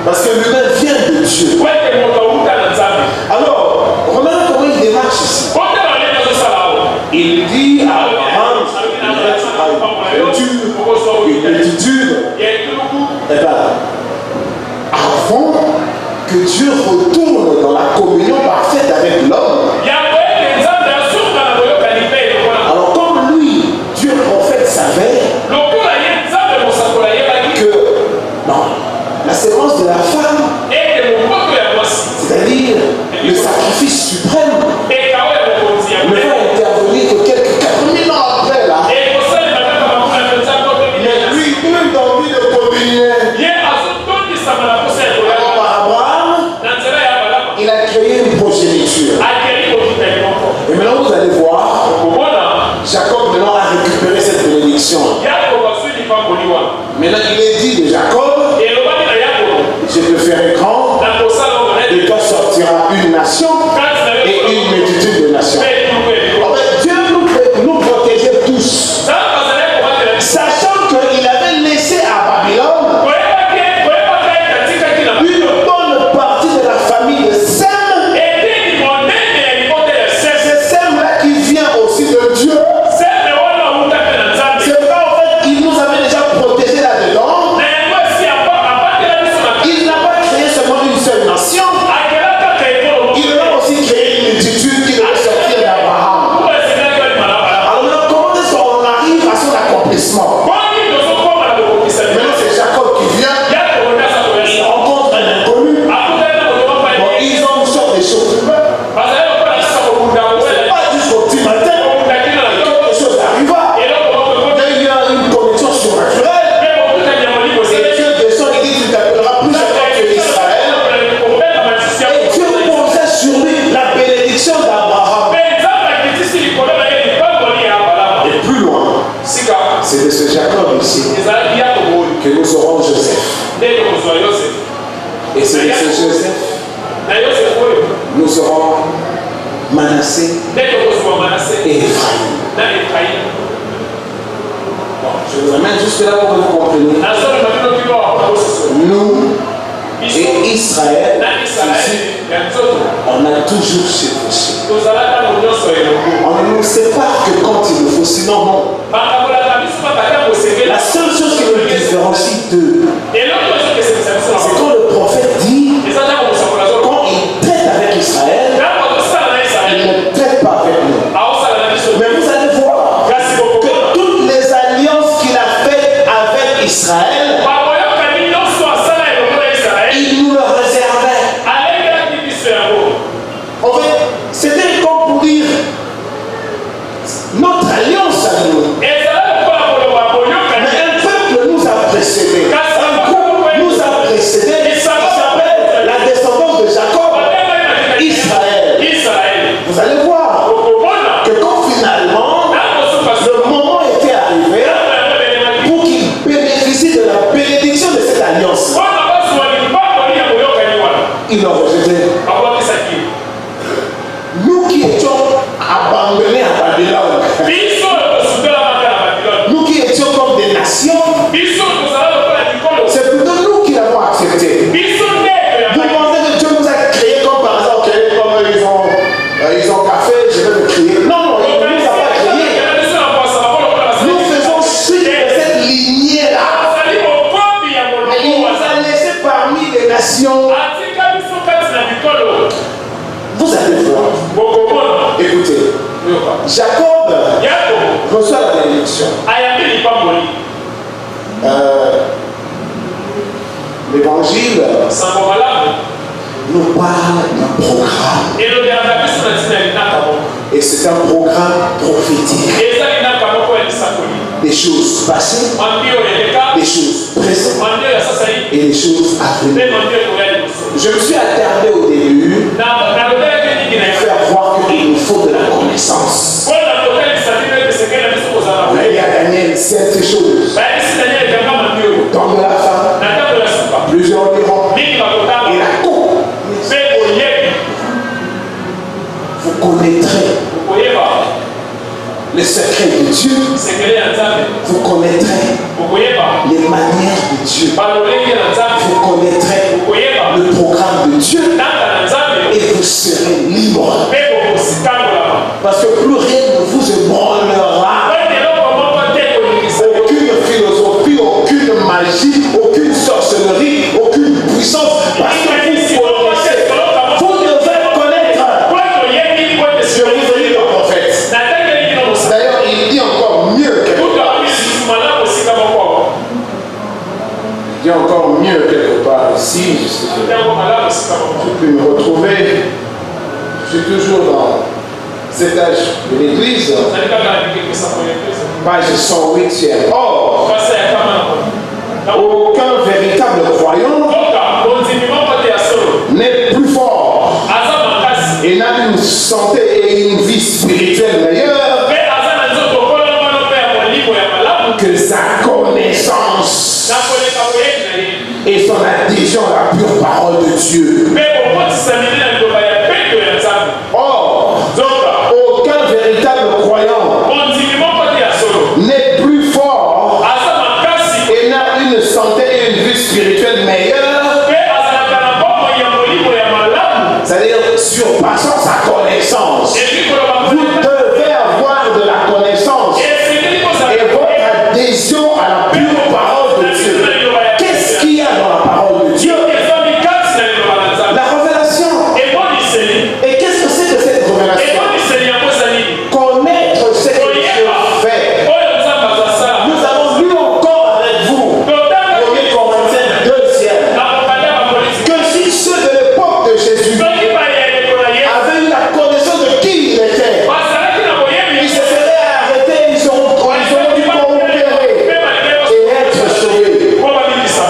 Parce que l'humain vient de Dieu. Alors, remarque comment il démarche ici. Il dit à Abraham, il est dur. Eh bien, avant que Dieu retourne dans la communion parfaite avec l'homme, alors comme lui, Dieu le prophète savait que non, la séquence de la femme, c'est-à-dire le sacrifice suprême, ne va intervenir que quelques 4000 ans après là. Mais lui, même dans lui de communion, Abraham, il a créé une progéniture. Et maintenant vous allez voir, Jacob maintenant a récupéré cette bénédiction. Maintenant il est dit de Jacob, je te ferai grand, de toi sortira une nation et une multitude de nations. En fait, Dieu nous protégeait tous, sachant qu'il avait laissé à Babylone une bonne partie de la famille de Sem. C'est Sem-là qui vient aussi de Dieu. C'est vrai, en fait, il nous avait déjà protégés là-dedans. Il n'a pas créé seulement une seule nation. Il a aussi créé une multitude qui devait sortir d'Abraham. Alors maintenant, comment est-ce qu'on arrive à son accomplissement? Maintenant, c'est Jacob qui vient. Il rencontre un inconnu. Bon, ils ont une sorte de chauffeur. C'est pas jusqu'au petit matin. Quelque chose arriva. Il y a une connexion surnaturelle. Et Dieu descend et dit, tu t'appelleras plus Jacob que Israël. Et Dieu posait sur lui la bénédiction d'Abraham. Et plus loin, c'est de ce Jacob ici que nous aurons Joseph. Et c'est de ce Joseph nous aurons Manassé et Ephraïm. Bon, je vous amène jusque là pour que vous compreniez. Nous et Israël, on a toujours chevauché. On ne nous sépare que quand il le faut, sinon non. La seule chose qui nous différencie d'eux, c'est quand le prophète dit, quand il traite avec Israël, il ne traite pas avec nous. Mais vous allez voir que toutes les alliances qu'il a faites avec Israël, il nous le réservait. En fait, c'était comme pour dire notre alliance à nous. Mais un peuple nous a précédés. Un groupe nous a précédés. Il s'appelle la descendance de Jacob, Israël. Vous allez voir que quand finalement le moment était arrivé pour qu'il bénéficie de la bénédiction de cette alliance, il l'a rejeté. Nous qui étions reçoit la bénédiction. L'évangile nous parle d'un programme. Et c'est un programme prophétique. Des choses passées, des choses présentes et des choses à venir. Je me suis attardé au début pour faire voir qu'il nous faut de la connaissance. Il y a Daniel, cette chose. Dans de la femme, plusieurs diront, et la coupe. Vous connaîtrez les secrets de Dieu. Vous connaîtrez les manières de Dieu. Vous connaîtrez le programme de Dieu. Et vous serez libre. Parce que plus rien ne vous ébranlera. Aucune philosophie, aucune magie, aucune sorcellerie, aucune puissance. Parce que vous connaissez. Vous devez connaître. Je vous ai dit le prophète. D'ailleurs, il dit encore mieux quelque part. Il dit encore mieux quelque part ici. Je peux me retrouver. Je suis toujours dans cet âge de l'église. Page 108e. Or, aucun véritable croyant n'est plus fort et n'a une santé et une vie spirituelle meilleure que sa connaissance et son adhésion à la pure parole de Dieu. Or, aucun véritable croyant n'est plus fort et n'a une santé et une vie spirituelle meilleure, c'est-à-dire surpassant sa connaissance. Vous devez avoir de la connaissance et votre adhésion à la pure parole de Dieu. Qu'est-ce qu'il y a dans la parole de Dieu? La révélation. Et qu'est-ce que c'est que cette révélation? Connaître ce que Dieu fait. Nous avons lu encore avec vous, 1 Corinthiens 2e, que si ceux de l'époque de Jésus avaient eu la connaissance de qui il était, ils se seraient arrêtés, ils auront dû coopérer et être sauvés.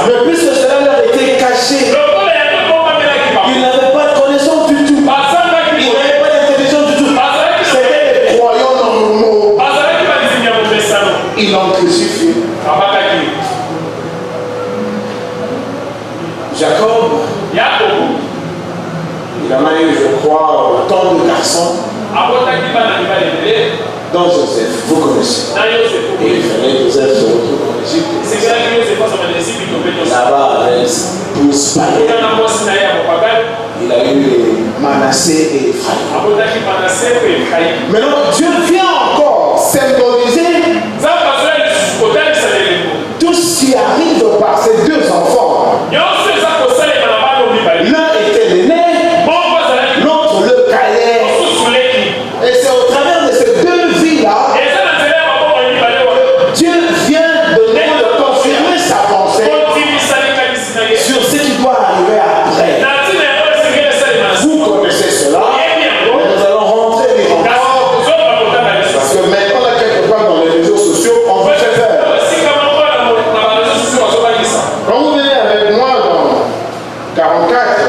Mais puisque cela leur était caché, ils n'avaient pas de connaissance du tout. Ils n'avaient pas d'intelligence du tout. C'était des croyants normaux. Ils l'ont crucifié. Jacob, il en a eu, je crois, autant de garçons, dont Joseph, vous connaissez. Et il fallait que Joseph se retrouve en Égypte. Là-bas, avec tous païens, il a eu Manassé et Ephraïm. Maintenant, Dieu vient encore symboliser tout ce qui arrive par ces deux enfants. L'un était l'aîné, l'autre le cadet. Et c'est au travers de ces deux vies-là, Dieu vient de nous confirmer sa pensée sur ce qui doit arriver après. Vous connaissez cela, mais nous allons rentrer encore. Parce que maintenant, là, quelque part dans les réseaux sociaux, on veut faire. Quand vous venez avec moi dans 44,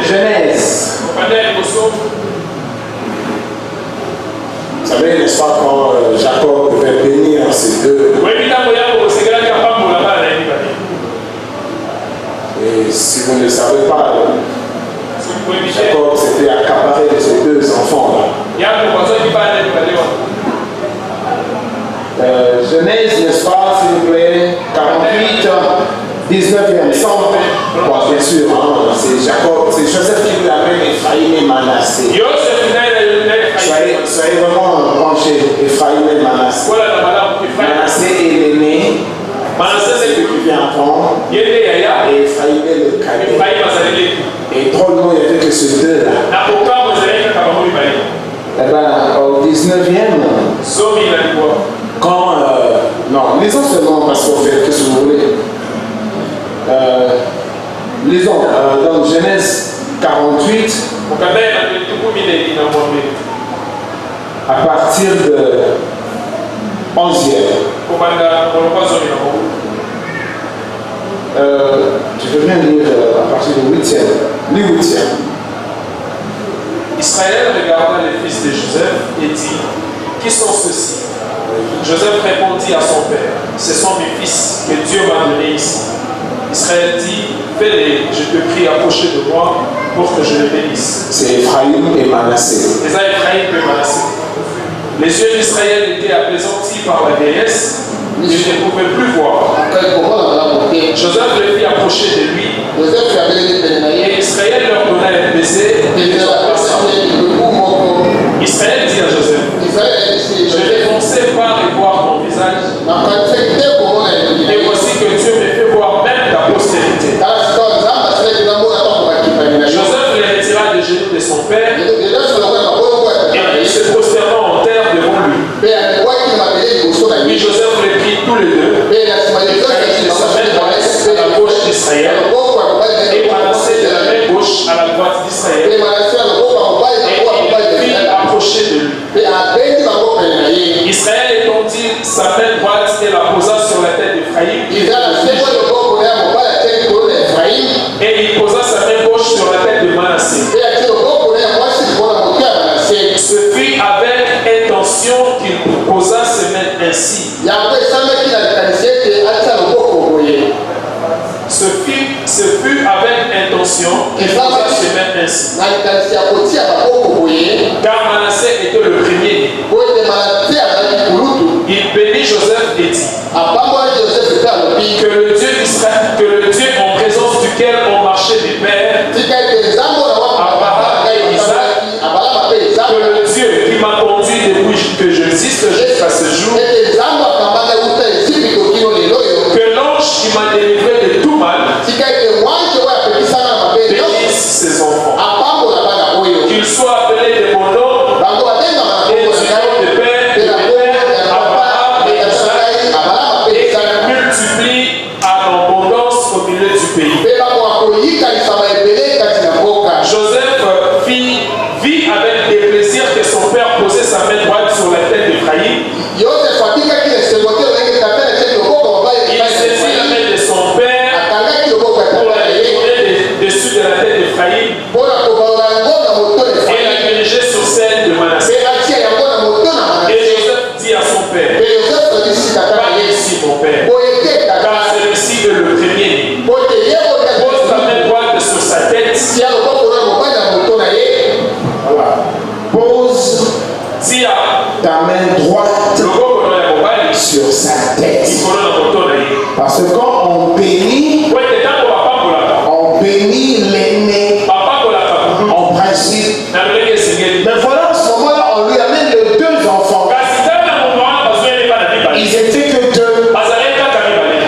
Genèse, vous savez, n'est-ce pas, quand Jacob devait bénir ses deux. Et si vous ne le savez pas, Jacob s'était accaparé de ses deux enfants-là. Genèse, n'est-ce pas, s'il vous plaît, 48, 19e, 100. Bon, bien sûr, hein, c'est Jacob, c'est Joseph qui lui appelle Ephraïm et Manassé. Soyez vraiment branchés, Ephraïm et Manassé. Manassé est l'aîné, c'est celui qui vient apprendre, et Ephraïm est le cadet. Et drôlement, il n'y avait que ces deux-là. Eh bien, au 19e, À partir de 11e. Je veux bien lire à partir du 8e. Les 8e. Israël regarda les fils de Joseph et dit: qui sont ceux-ci? Joseph répondit à son père: ce sont mes fils que Dieu m'a donnés ici. Israël dit: fais-les, je te prie, approcher de moi pour que je les bénisse. C'est Ephraïm et Manassé. Les Ephraïm et Manassé. Les yeux d'Israël étaient apaisantis par la vieillesse, il ne pouvait plus voir. Joseph les fit approcher de lui, et Israël leur donna un baiser. Israël dit à Joseph: je vais foncer par et voir ton visage, et voici que Dieu me fait voir même ta postérité. Joseph les retira des genoux de son père, et il se prosterna en terre devant lui. Puis Joseph les prit tous les deux, et de sa main droite à la gauche d'Israël, et Manassé de la main gauche à la droite d'Israël, et il fit approcher de lui. Israël étendit sa main droite et la posa sur la tête d'Ephraïm, et il posa sa main gauche sur la tête de Manassé. Ce fut avec intention qu'il posa ses mains ainsi. Ce fut avec intention qu'il posa ses mains ainsi. Car Manassé était le premier. Il bénit Joseph et dit: que le Dieu d'Israël, que le Dieu en présence duquel ont marché mes pères, Abraham et Isaac, que le Dieu qui m'a conduit depuis que j'existe jusqu'à ce jour, que l'ange qui m'a délivré de tout mal, bénisse ses enfants. Qu'il soit appelé de mon nom et du nom de père, Abraham et Isaac, et qu'il multiplie en abondance au milieu du pays. Joseph vit avec des plaisirs que son père posait sa main droite sur la tête d'Ephraïm. Il saisit la main de son père pour la détourner dessus de la tête d'Ephraïm et la diriger sur celle de Manassé. Et Joseph dit à son père: pas ici, mon père, car celui-ci est le premier. Pose ta main droite sur sa tête. Voilà. Pose ta main droite sur sa tête. Parce que quand on bénit l'aîné en principe. Mais voilà, à ce moment-là, on lui amène les deux enfants. Ils étaient que deux.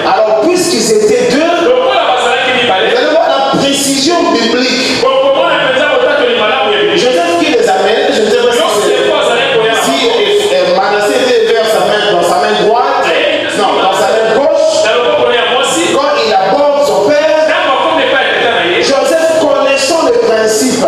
Alors, puisqu'ils étaient deux, vous allez voir la précision biblique. Joseph qui les amène, je ne sais pas si Manassé était vers dans sa main droite, non, dans sa main gauche. Quand il aborde son père, Joseph connaissant le principe,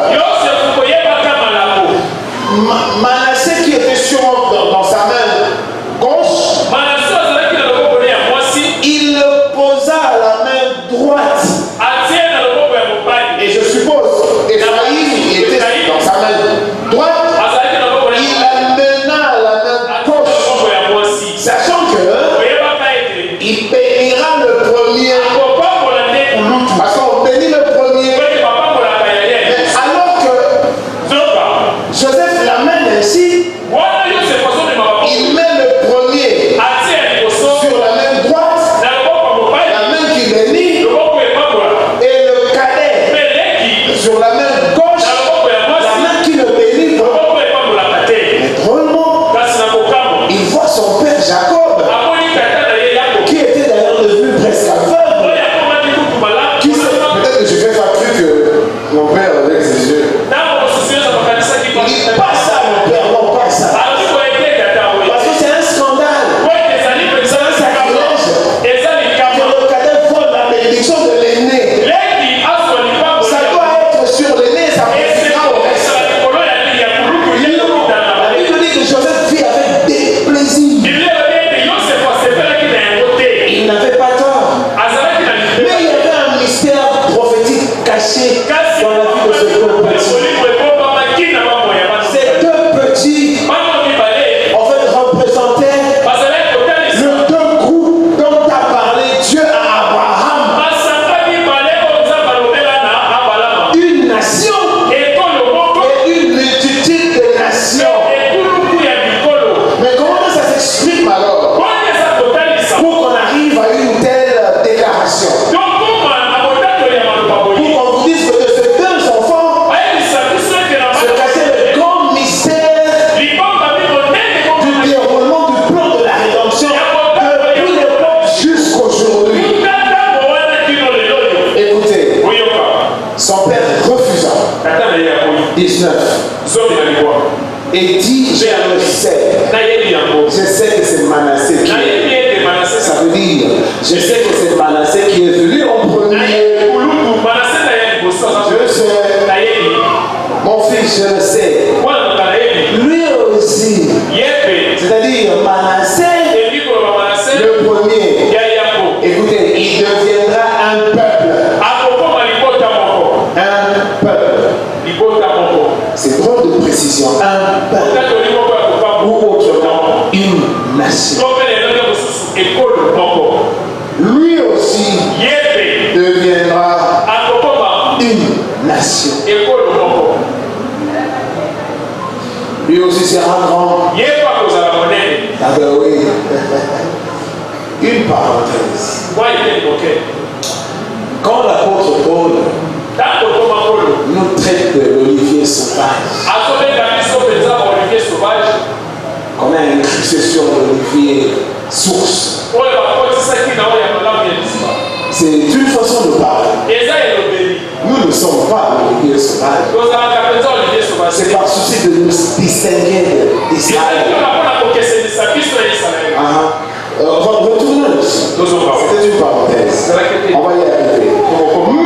19. Et dit, je le sais. Je sais que c'est Manassé qui est. Ça veut dire, je sais que c'est Manassé qui est venu en premier. Je sais. Mon fils, je le sais. Lui aussi. C'est-à-dire Manassé, le premier. Écoutez, il deviendra un peuple. Un peuple. C'est drôle de précision. Un peuple. Ou autrement, une nation. Lui aussi deviendra une nation. Lui aussi sera grand. Ah ben oui. Une parenthèse. Quand l'apôtre Paul nous traite de l'olivier sauvage, comme une succession d'olivier source, c'est une façon de parler. Nous ne sommes pas l'olivier sauvage. C'est par souci de nous distinguer d'Israël. Retournons ici. C'était une parenthèse. On va y arriver.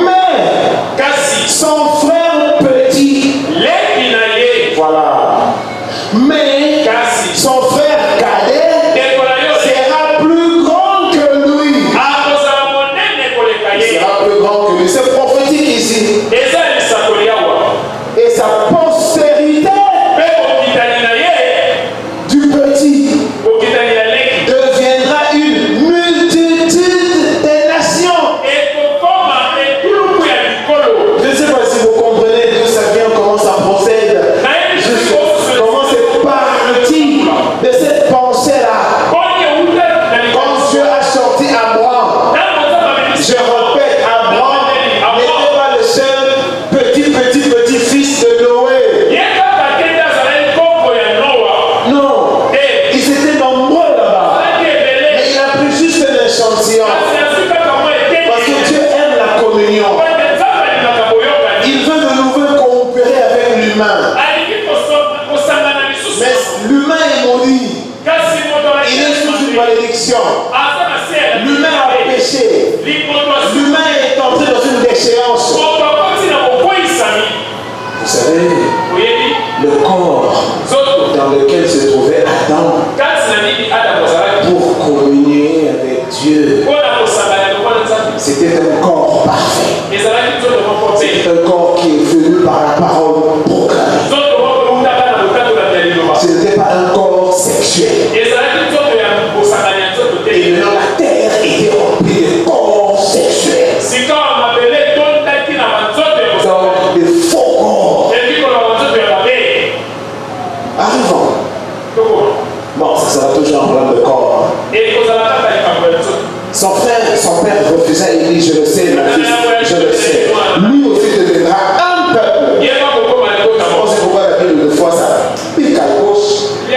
Mais son frère petit, voilà. Mais son frère cadet sera plus grand que lui. Il sera plus grand que lui. C'est prophétique ici. Et sa postérité du petit deviendra une multitude de nations. Je ne sais pas si vous comprenez d'où ça vient, comment ça procède, comment c'est parti de cette pensée-là. Quand Dieu a sorti Abraham, je répète, Abraham n'était pas le seul petit-fils de Noé. Non, ils étaient nombreux là-bas. Mais il a pris juste un échantillon. Parce que Dieu aime la communion. Il veut de nouveau coopérer avec l'humain. Mais l'humain est maudit. Il est sous une malédiction. L'humain a péché. L'humain est entré dans une déchéance. Vous savez, le corps dans lequel se trouvait Adam pour communier avec Dieu, c'était un corps parfait. C'est un corps qui est venu par la parole proclamée. Ce n'était pas un corps sexuel. Et maintenant la terre était remplie de corps sexuels. Donc des faux corps. Arrivons. Bon, ça sera toujours un problème de corps. Son père refusa et dit, je le sais, mon fils, je le sais. Lui aussi deviendra un peuple. C'est pourquoi la Bible de foi, ça pique à gauche, ça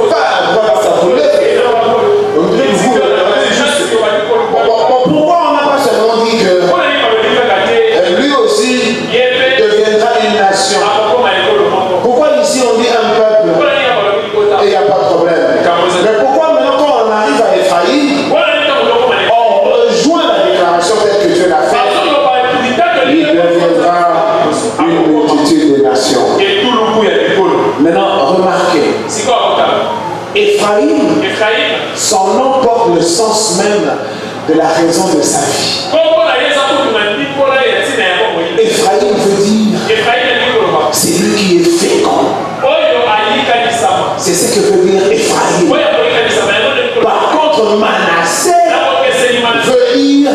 va à droite, ça vous lève. Pourquoi on n'a pas seulement dit que lui aussi deviendra une nation? Pourquoi ici on dit un peuple et il n'y a pas de problème? Mais pourquoi maintenant quand on arrive à Ephraïm, on rejoint la déclaration telle que Dieu l'a faite? Il deviendra une multitude de nations. Maintenant, remarquez, Ephraïm, son nom porte le sens même de la raison de sa vie. Ephraïm veut dire, c'est lui qui est fécond. C'est ce que veut dire Ephraïm. Par contre, Manassé veut dire,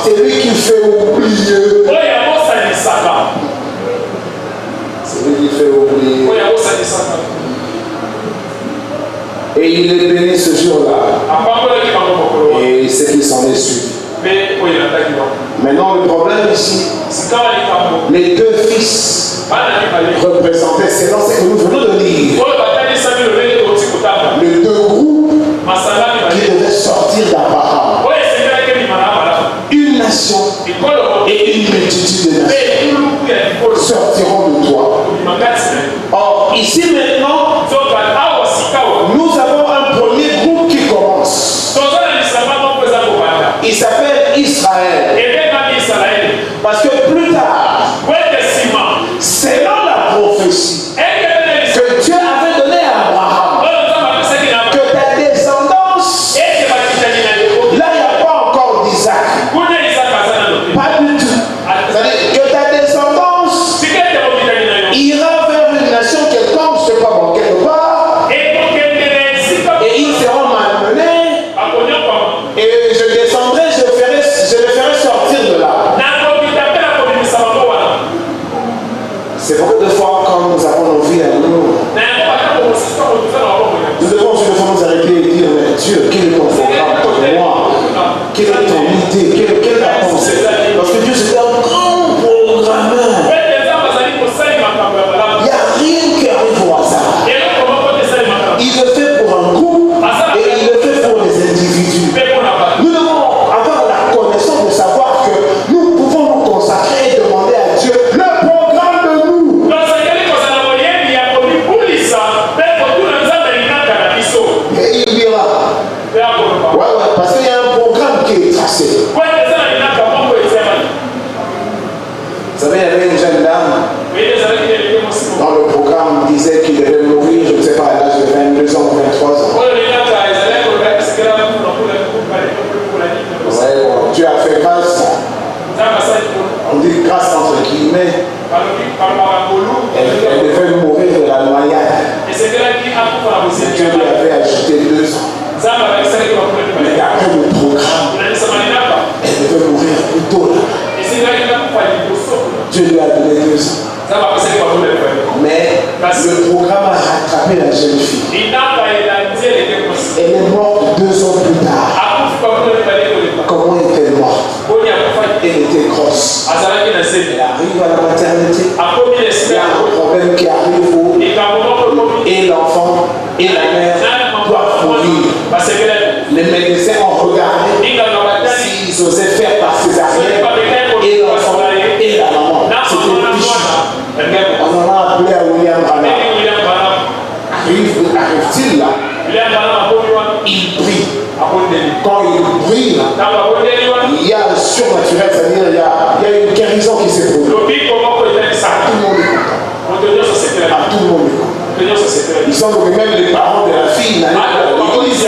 c'est lui qui fait oublier. C'est lui qui fait oublier. Et il est béni ce jour-là. Et ce qui s'en est suivi. Maintenant, le problème ici, les deux fils représentaient, c'est dans ce que nous venons de dire, les deux groupes qui devaient sortir d'Abraham. Une nation et une multitude de nations sortiront de toi. ici maintenant, nous avons un premier groupe qui commence. Il s'appelle Israël. Parce que plus tard, selon la prophétie que Dieu avait donnée à Abraham, que ta descendance, là il n'y a pas encore d'Isaac. Pas du tout. C'est-à-dire que ta descendance ira vers une nation quelconque, je ne sais pas bon, quelque part, et ils seront malmenés, et je descendrai, je les ferai sortir de là. C'est beaucoup de fois quand nous avons nos vies à nous, nous devons nous arrêter et dire, mais Dieu, quel est ton programme pour moi? Quelle est ton idée? Quelle est ta pensée? Parce que Dieu c'est un grand programmeur. Il n'y a rien qui arrive au hasard. Il le fait pour un groupe et il le fait pour les individus. Nous devons avoir la connaissance de savoir que nous pouvons nous consacrer et demander à Dieu le programme de nous. Et il dira. Ouais, parce qu'il y a un programme qui est tracé. Vous savez, il y avait une jeune dame dans le programme disait qu'il devait mourir, je ne sais pas, à l'âge de 22 ans ou 23 ans. Ouais, bon, Dieu a fait grâce. On dit grâce entre guillemets. Elle devait mourir de la noyade. Dieu lui avait ajouté 2 ans. Mais après le programme, elle devait mourir plus tôt. Dieu lui a donné 2 ans. Mais le programme a rattrapé la jeune fille. Elle est morte 2 ans plus tard. Comment est-elle morte? Elle était grosse. Elle arrive à la maternité. Il y a un problème qui arrive où et l'enfant et la mère doivent mourir. Les médecins ont regardé s'ils osaient faire par césarienne et l'enfant et la maman. C'était piche. On en a appelé à William Branham. Arrive-t-il là? Il brille. Quand il brille, il y a un surnaturel, c'est-à-dire il y a une guérison qui s'est produite. Tout le monde est content. Tout le monde est content. Il semble que même les parents de la fille, quand ils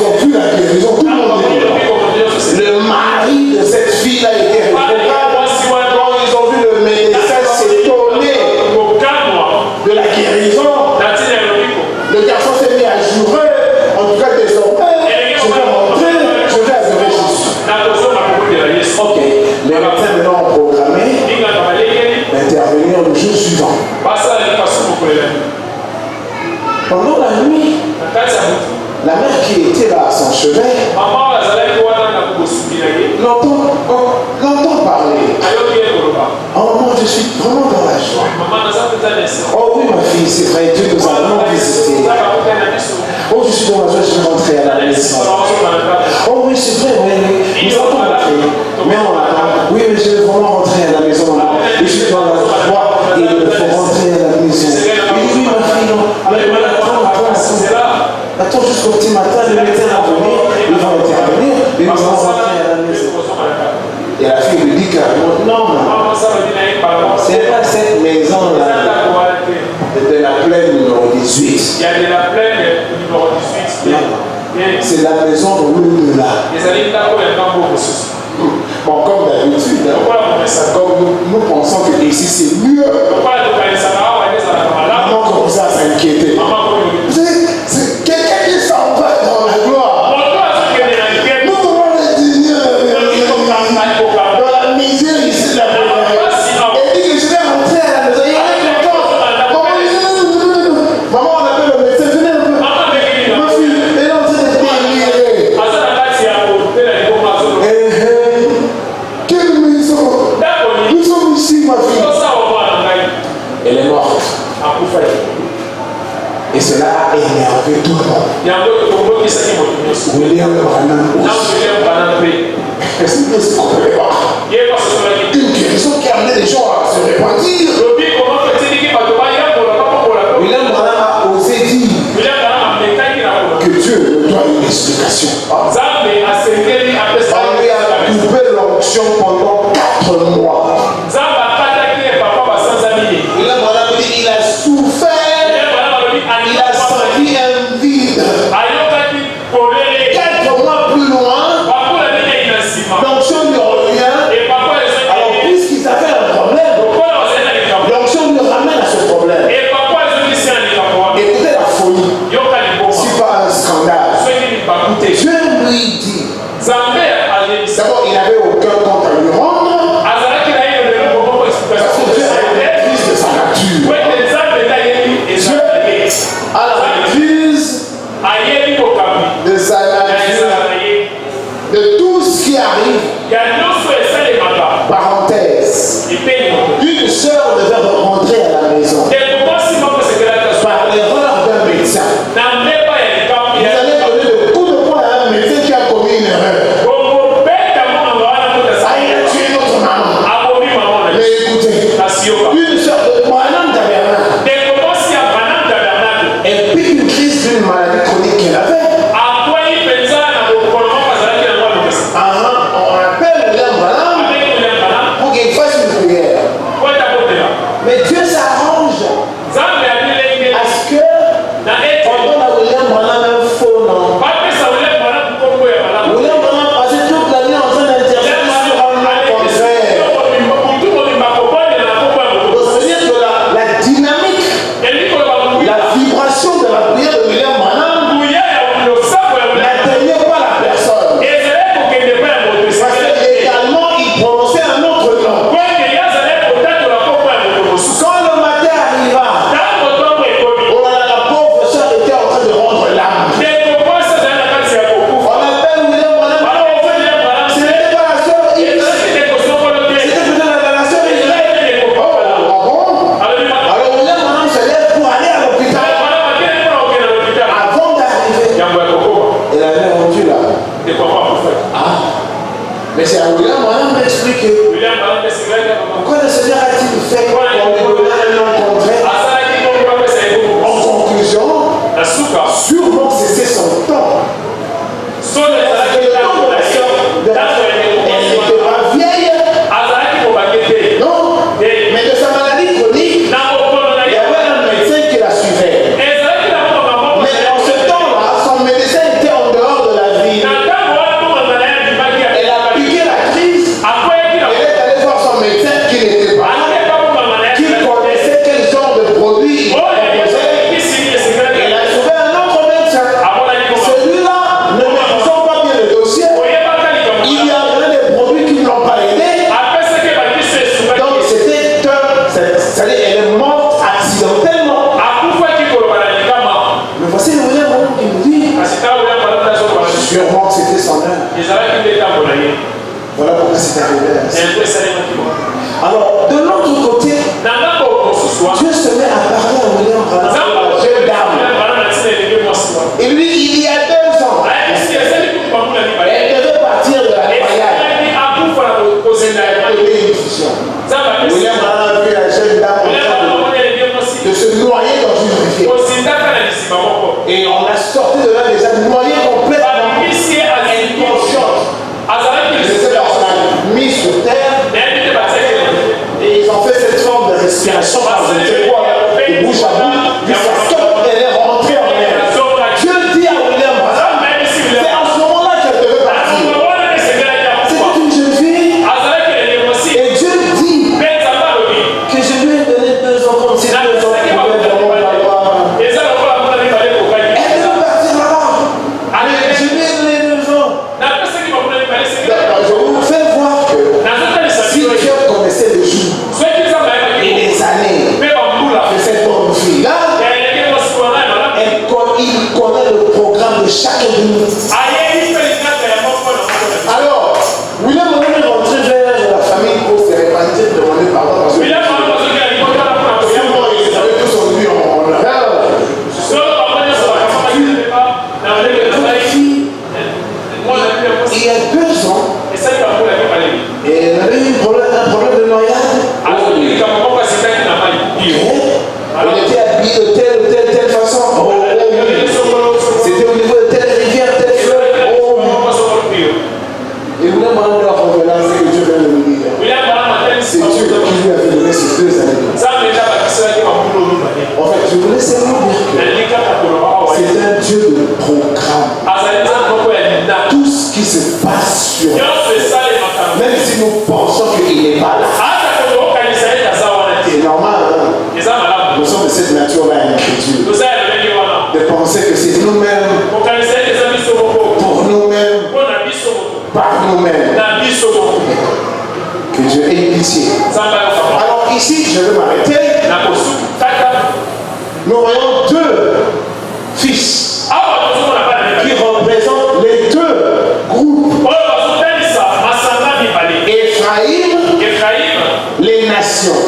ont vu la guérison, tout le monde est content. Le mari de cette fille-là était rétrograde. Quand ils ont vu le médecin s'étonner de la guérison, le garçon s'est mis à jurer, en tout cas désormais, je vais rentrer, je vais adorer Jésus. Ok, les médecins maintenant ont programmé d'intervenir le jour suivant. Pendant la nuit, la mère qui était là à son chevet l'entend parler. Oh moi je suis vraiment dans la joie. Oh oui ma fille, c'est vrai, Dieu nous a vraiment visité. Oh je suis dans la joie, je vais rentrer à la maison. Oh oui c'est vrai, oui, nous allons rentrer. Mais on attend. Oui mais je vais vraiment rentrer à la maison. Je suis dans la joie et il me faut rentrer à la maison. Il dit oui ma fille, non. Attends jusqu'au petit matin, les médecins vont venir, ils vont intervenir, et nous allons rentrer à la maison. Et la fille lui dit carrément, non, c'est pas cette maison-là de la plaine numéro 18. Il y a de la plaine numéro 18. C'est la maison de l'au-delà. Bon, comme d'habitude, comme nous pensons que ici c'est mieux, maman commence à s'inquiéter. C'est quelqu'un qui s'en va dans la gloire. Nous devons le dîner dans la misère ici de la gloire. Et dit que je vais rentrer à la maison. Il y a quelqu'un. Maman, on appelle le médecin. Venez un peu. Ma fille, elle est en train de délirer. Quelle maison? Nous sommes ici, ma fille. Elle est morte. Et cela a énervé tout le monde. William Branham. Est-ce que vous comprenez pas? Une guérison qui a amené les gens à se repentir. songe à ce que pendant la William Branham un faux nom. William Branham passait toute la nuit en train d'intercéder sur un nom contraire. Donc ça veut dire que la dynamique, la vibration de la prière de William Branham n'atteignait pas la personne. Parce que légalement, il prononçait un autre nom. Quand le matin arriva, oh là là, la pauvre soeur était en train de rendre l'âme. On appelle William Branham. Ce n'était pas la soeur X. C'était plutôt la soeur Y. Oh, bon. Alors William Branham se lève pour aller à l'hôpital. Avant d'arriver, elle avait rendu là. Ah. Mais c'est à William Branham d'expliquer. Pourquoi le Seigneur a-t-il fait qu'on lui donne un nom contraire? En conclusion, sûrement c'était son temps. Elle n'était pas vieille. Non. Mais de sa maladie chronique, il y avait un médecin qui la suivait. Mais en ce temps-là, son médecin était en dehors de la ville. Elle a piqué la crise. Elle est allée voir son médecin qui n'était pas là, qui connaissait quel genre de produit il proposait. Elle a trouvé un autre médecin. Celui-là, ne maîtrisant pas bien le dossier, il lui a donné des produits qui ne l'ont pas aidé. Donc c'est-à-dire elle est morte accidentellement. Mais voici le William Branham qui nous dit, sûrement que c'était son heure. Voilà pourquoi c'est arrivé ainsi. Alors, de l'autre côté, Dieu se met à parler à William Branham, la jeune dame. Et lui, il y a 2 ans, elle devait partir de la noyade. William Branham a vu la jeune dame en train de se noyer dans une rivière. Et on l'a sorti de là déjà noyé complètement. Inconsciente. Les personnes l'ont mis sur terre. Et ils ont fait cette forme de respiration par je ne sais quoi, de bouche à bouche, jusqu'à ce qu'elle est rentrée en elle. Dieu dit à William Branham, c'est en ce moment-là qu'elle devait partir. C'était une jeune fille. Et Dieu dit que je lui ai donné 2 ans comme si 2 ans pouvait vraiment l'avoir. Elle devait partir là-bas. Je lui ai donné 2 ans. Je vous fais voir que si Dieu connaissait les jours et les années de cette bonne fille-là, il connaît le programme de chacun de nous. Alors, William Branham est rentré vers la famille pour se repentir, demander pardon parce que sûrement ils avaient tous envie en l'affaire. Il y a 2 ans, et elle avait eu un problème de noyade. Elle était habillée de telle façon. Oh, c'était au niveau de telle rivière, telle fleuve. Oh. Et William Branham leur révéler ce que Dieu vient de nous dire. C'est Dieu qui lui avait donné ces 2 années. En fait, je voulais seulement dire que c'est un Dieu de programme. Tout ce qui se passe sur nous, même si nous pensons qu'il n'est pas là, c'est normal. Hein? Nous sommes de cette nature-là incrédule. De penser que c'est nous-mêmes, pour nous-mêmes, par nous-mêmes, que Dieu ait pitié. Alors ici, je vais m'arrêter. Nous voyons 2 fils qui représentent les 2 groupes. Ephraïm, les nations,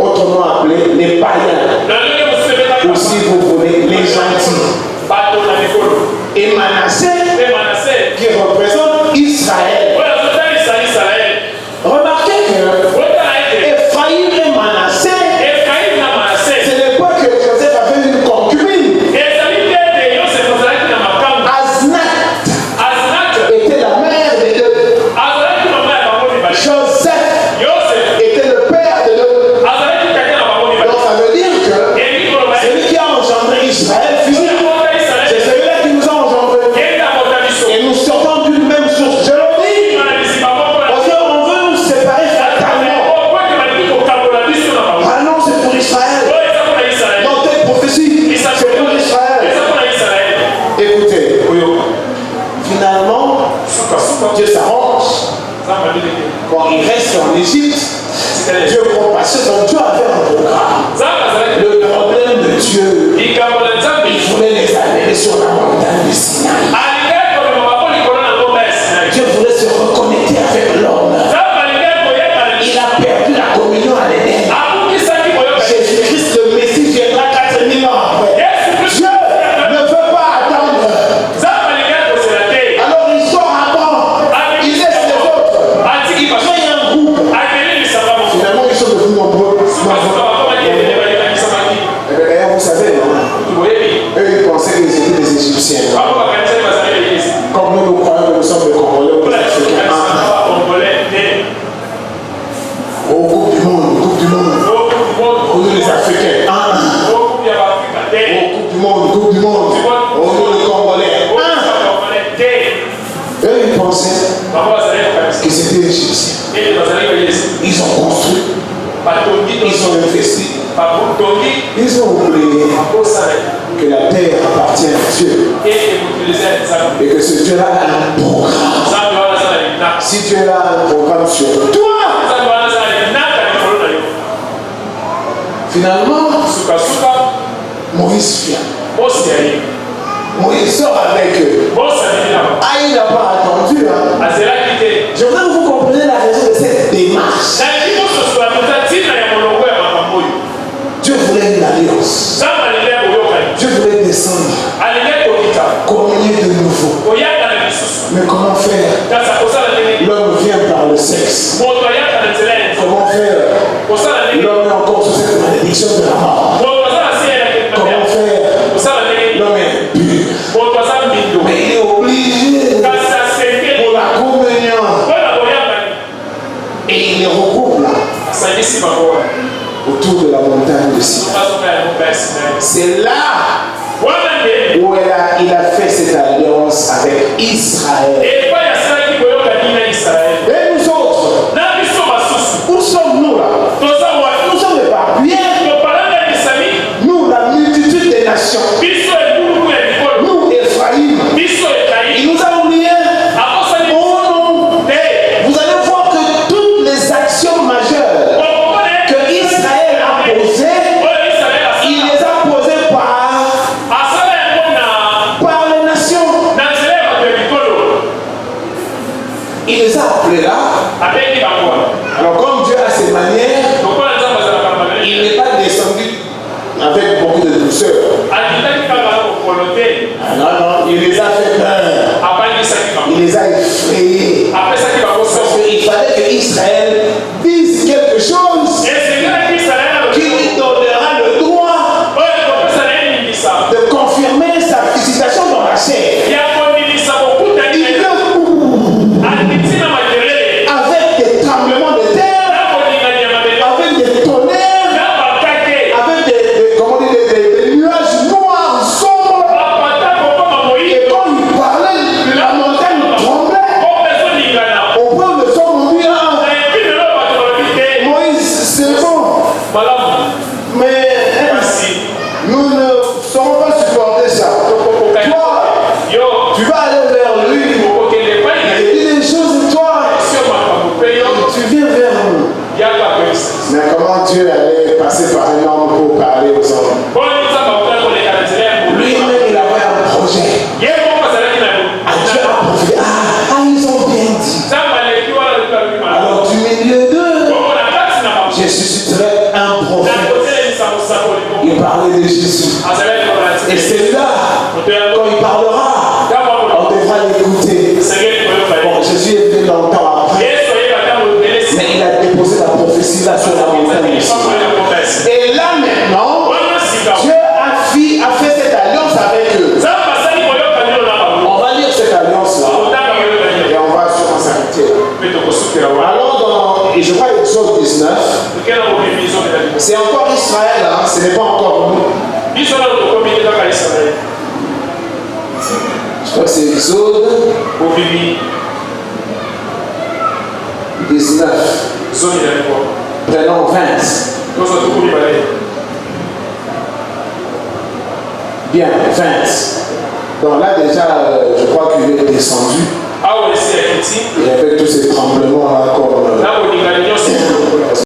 autrement appelés les païens. Aussi vous prenez les gentils. Et Manassé qui représente Israël. Remarquez que Ephraïm et Manassé, ce n'est pas que Joseph avait une concubine. Asnath était la mère des 2. Joseph était le père de 2. Donc ça en Égypte, Dieu compassionné, donc Dieu avait un programme. Le problème de Dieu, il voulait les amener sur la montagne du Sinaï. Dieu voulait se reconnecter avec l'homme. Il a perdu la communion à l'Éden. Jésus-Christ, le Messie, viendra 4000 ans après. Dieu ne veut pas attendre. Alors il sort avant. Il laisse les autres. Il crée un groupe. Finalement, ils sont devenus nombreux. D'ailleurs, vous savez, eux, ils pensaient qu'ils étaient des Égyptiens. Comme nous croyons que nous sommes des Congolais ou des Africains. Au Coupe du monde, Coupe du monde. Au nous les Africains. Au Coupe du monde, Coupe du monde. Au nous les Congolais. Eux, ils pensaient que c'était Égyptien. Ils ont construit. Ils ont investi. Ils ont oublié que la terre appartient à Dieu. Et que ce Dieu-là a un programme. Si Dieu a un programme sur toi, finalement, Moïse vient. Moïse sort avec eux. Il n'a pas attendu. Je voudrais que vous compreniez la raison de cette démarche. Dieu voulait une alliance. Dieu voulait descendre. Communier de nouveau. Mais comment faire? L'homme vient par le sexe. Comment faire? L'homme est encore sous cette malédiction de la mort. Comment faire? L'homme est impur. Mais il est obligé pour la communion. Et il les regroupe là. Autour de la montagne de Sinaï. C'est là où il a fait cette alliance avec Israël. Et nous autres, où sommes-nous là? Nous sommes éparpillés. Nous, la multitude des nations. Nous, Ephraïm. Il nous a oubliés. Vous allez voir que toutes les actions majeures que Israël a posées, il les a posées par les nations. Il les a appelés là. Alors comme Dieu a ses manières, il n'est pas descendu avec beaucoup de douceur. Non, il les a fait peur. Il les a effrayés. Parce qu'il fallait que Israël dise quelque chose qui lui donnera le droit de confirmer sa visitation dans la chair. Avec des tremblements de terre, avec des tonnerres, avec des nuages noirs, sombres. Et quand il parlait, la montagne tremblait. Au point où le son dit, Moïse, c'est bon. Mais nous ne saurons pas supporter ça. Toi, tu vas aller vers lui. Il dit des choses de toi. Tu viens vers nous. Mais comment Dieu allait passer par un homme pour parler aux hommes? Lui-même, il avait un projet. Dieu a profité. Ils ont bien dit. Alors du milieu d'eux, je susciterai un prophète. Il parlait de Jésus. Et c'est là, quand il parlera, on devra l'écouter. Bon, Jésus est venu longtemps après. Mais il a déposé la prophétie là sur la montagne. Et là maintenant, Dieu a fait cette alliance avec eux. On va lire cette alliance là. Et on va sûrement s'arrêter là. Alors dans, et je crois Exode 19, c'est encore Israël, hein, ce n'est pas encore nous. Je crois que c'est Exode 19. Prenons 20. Bien, 20. Donc là déjà, je crois qu'il est descendu. awa esi ya kiti et avec tous ces tremblements là comme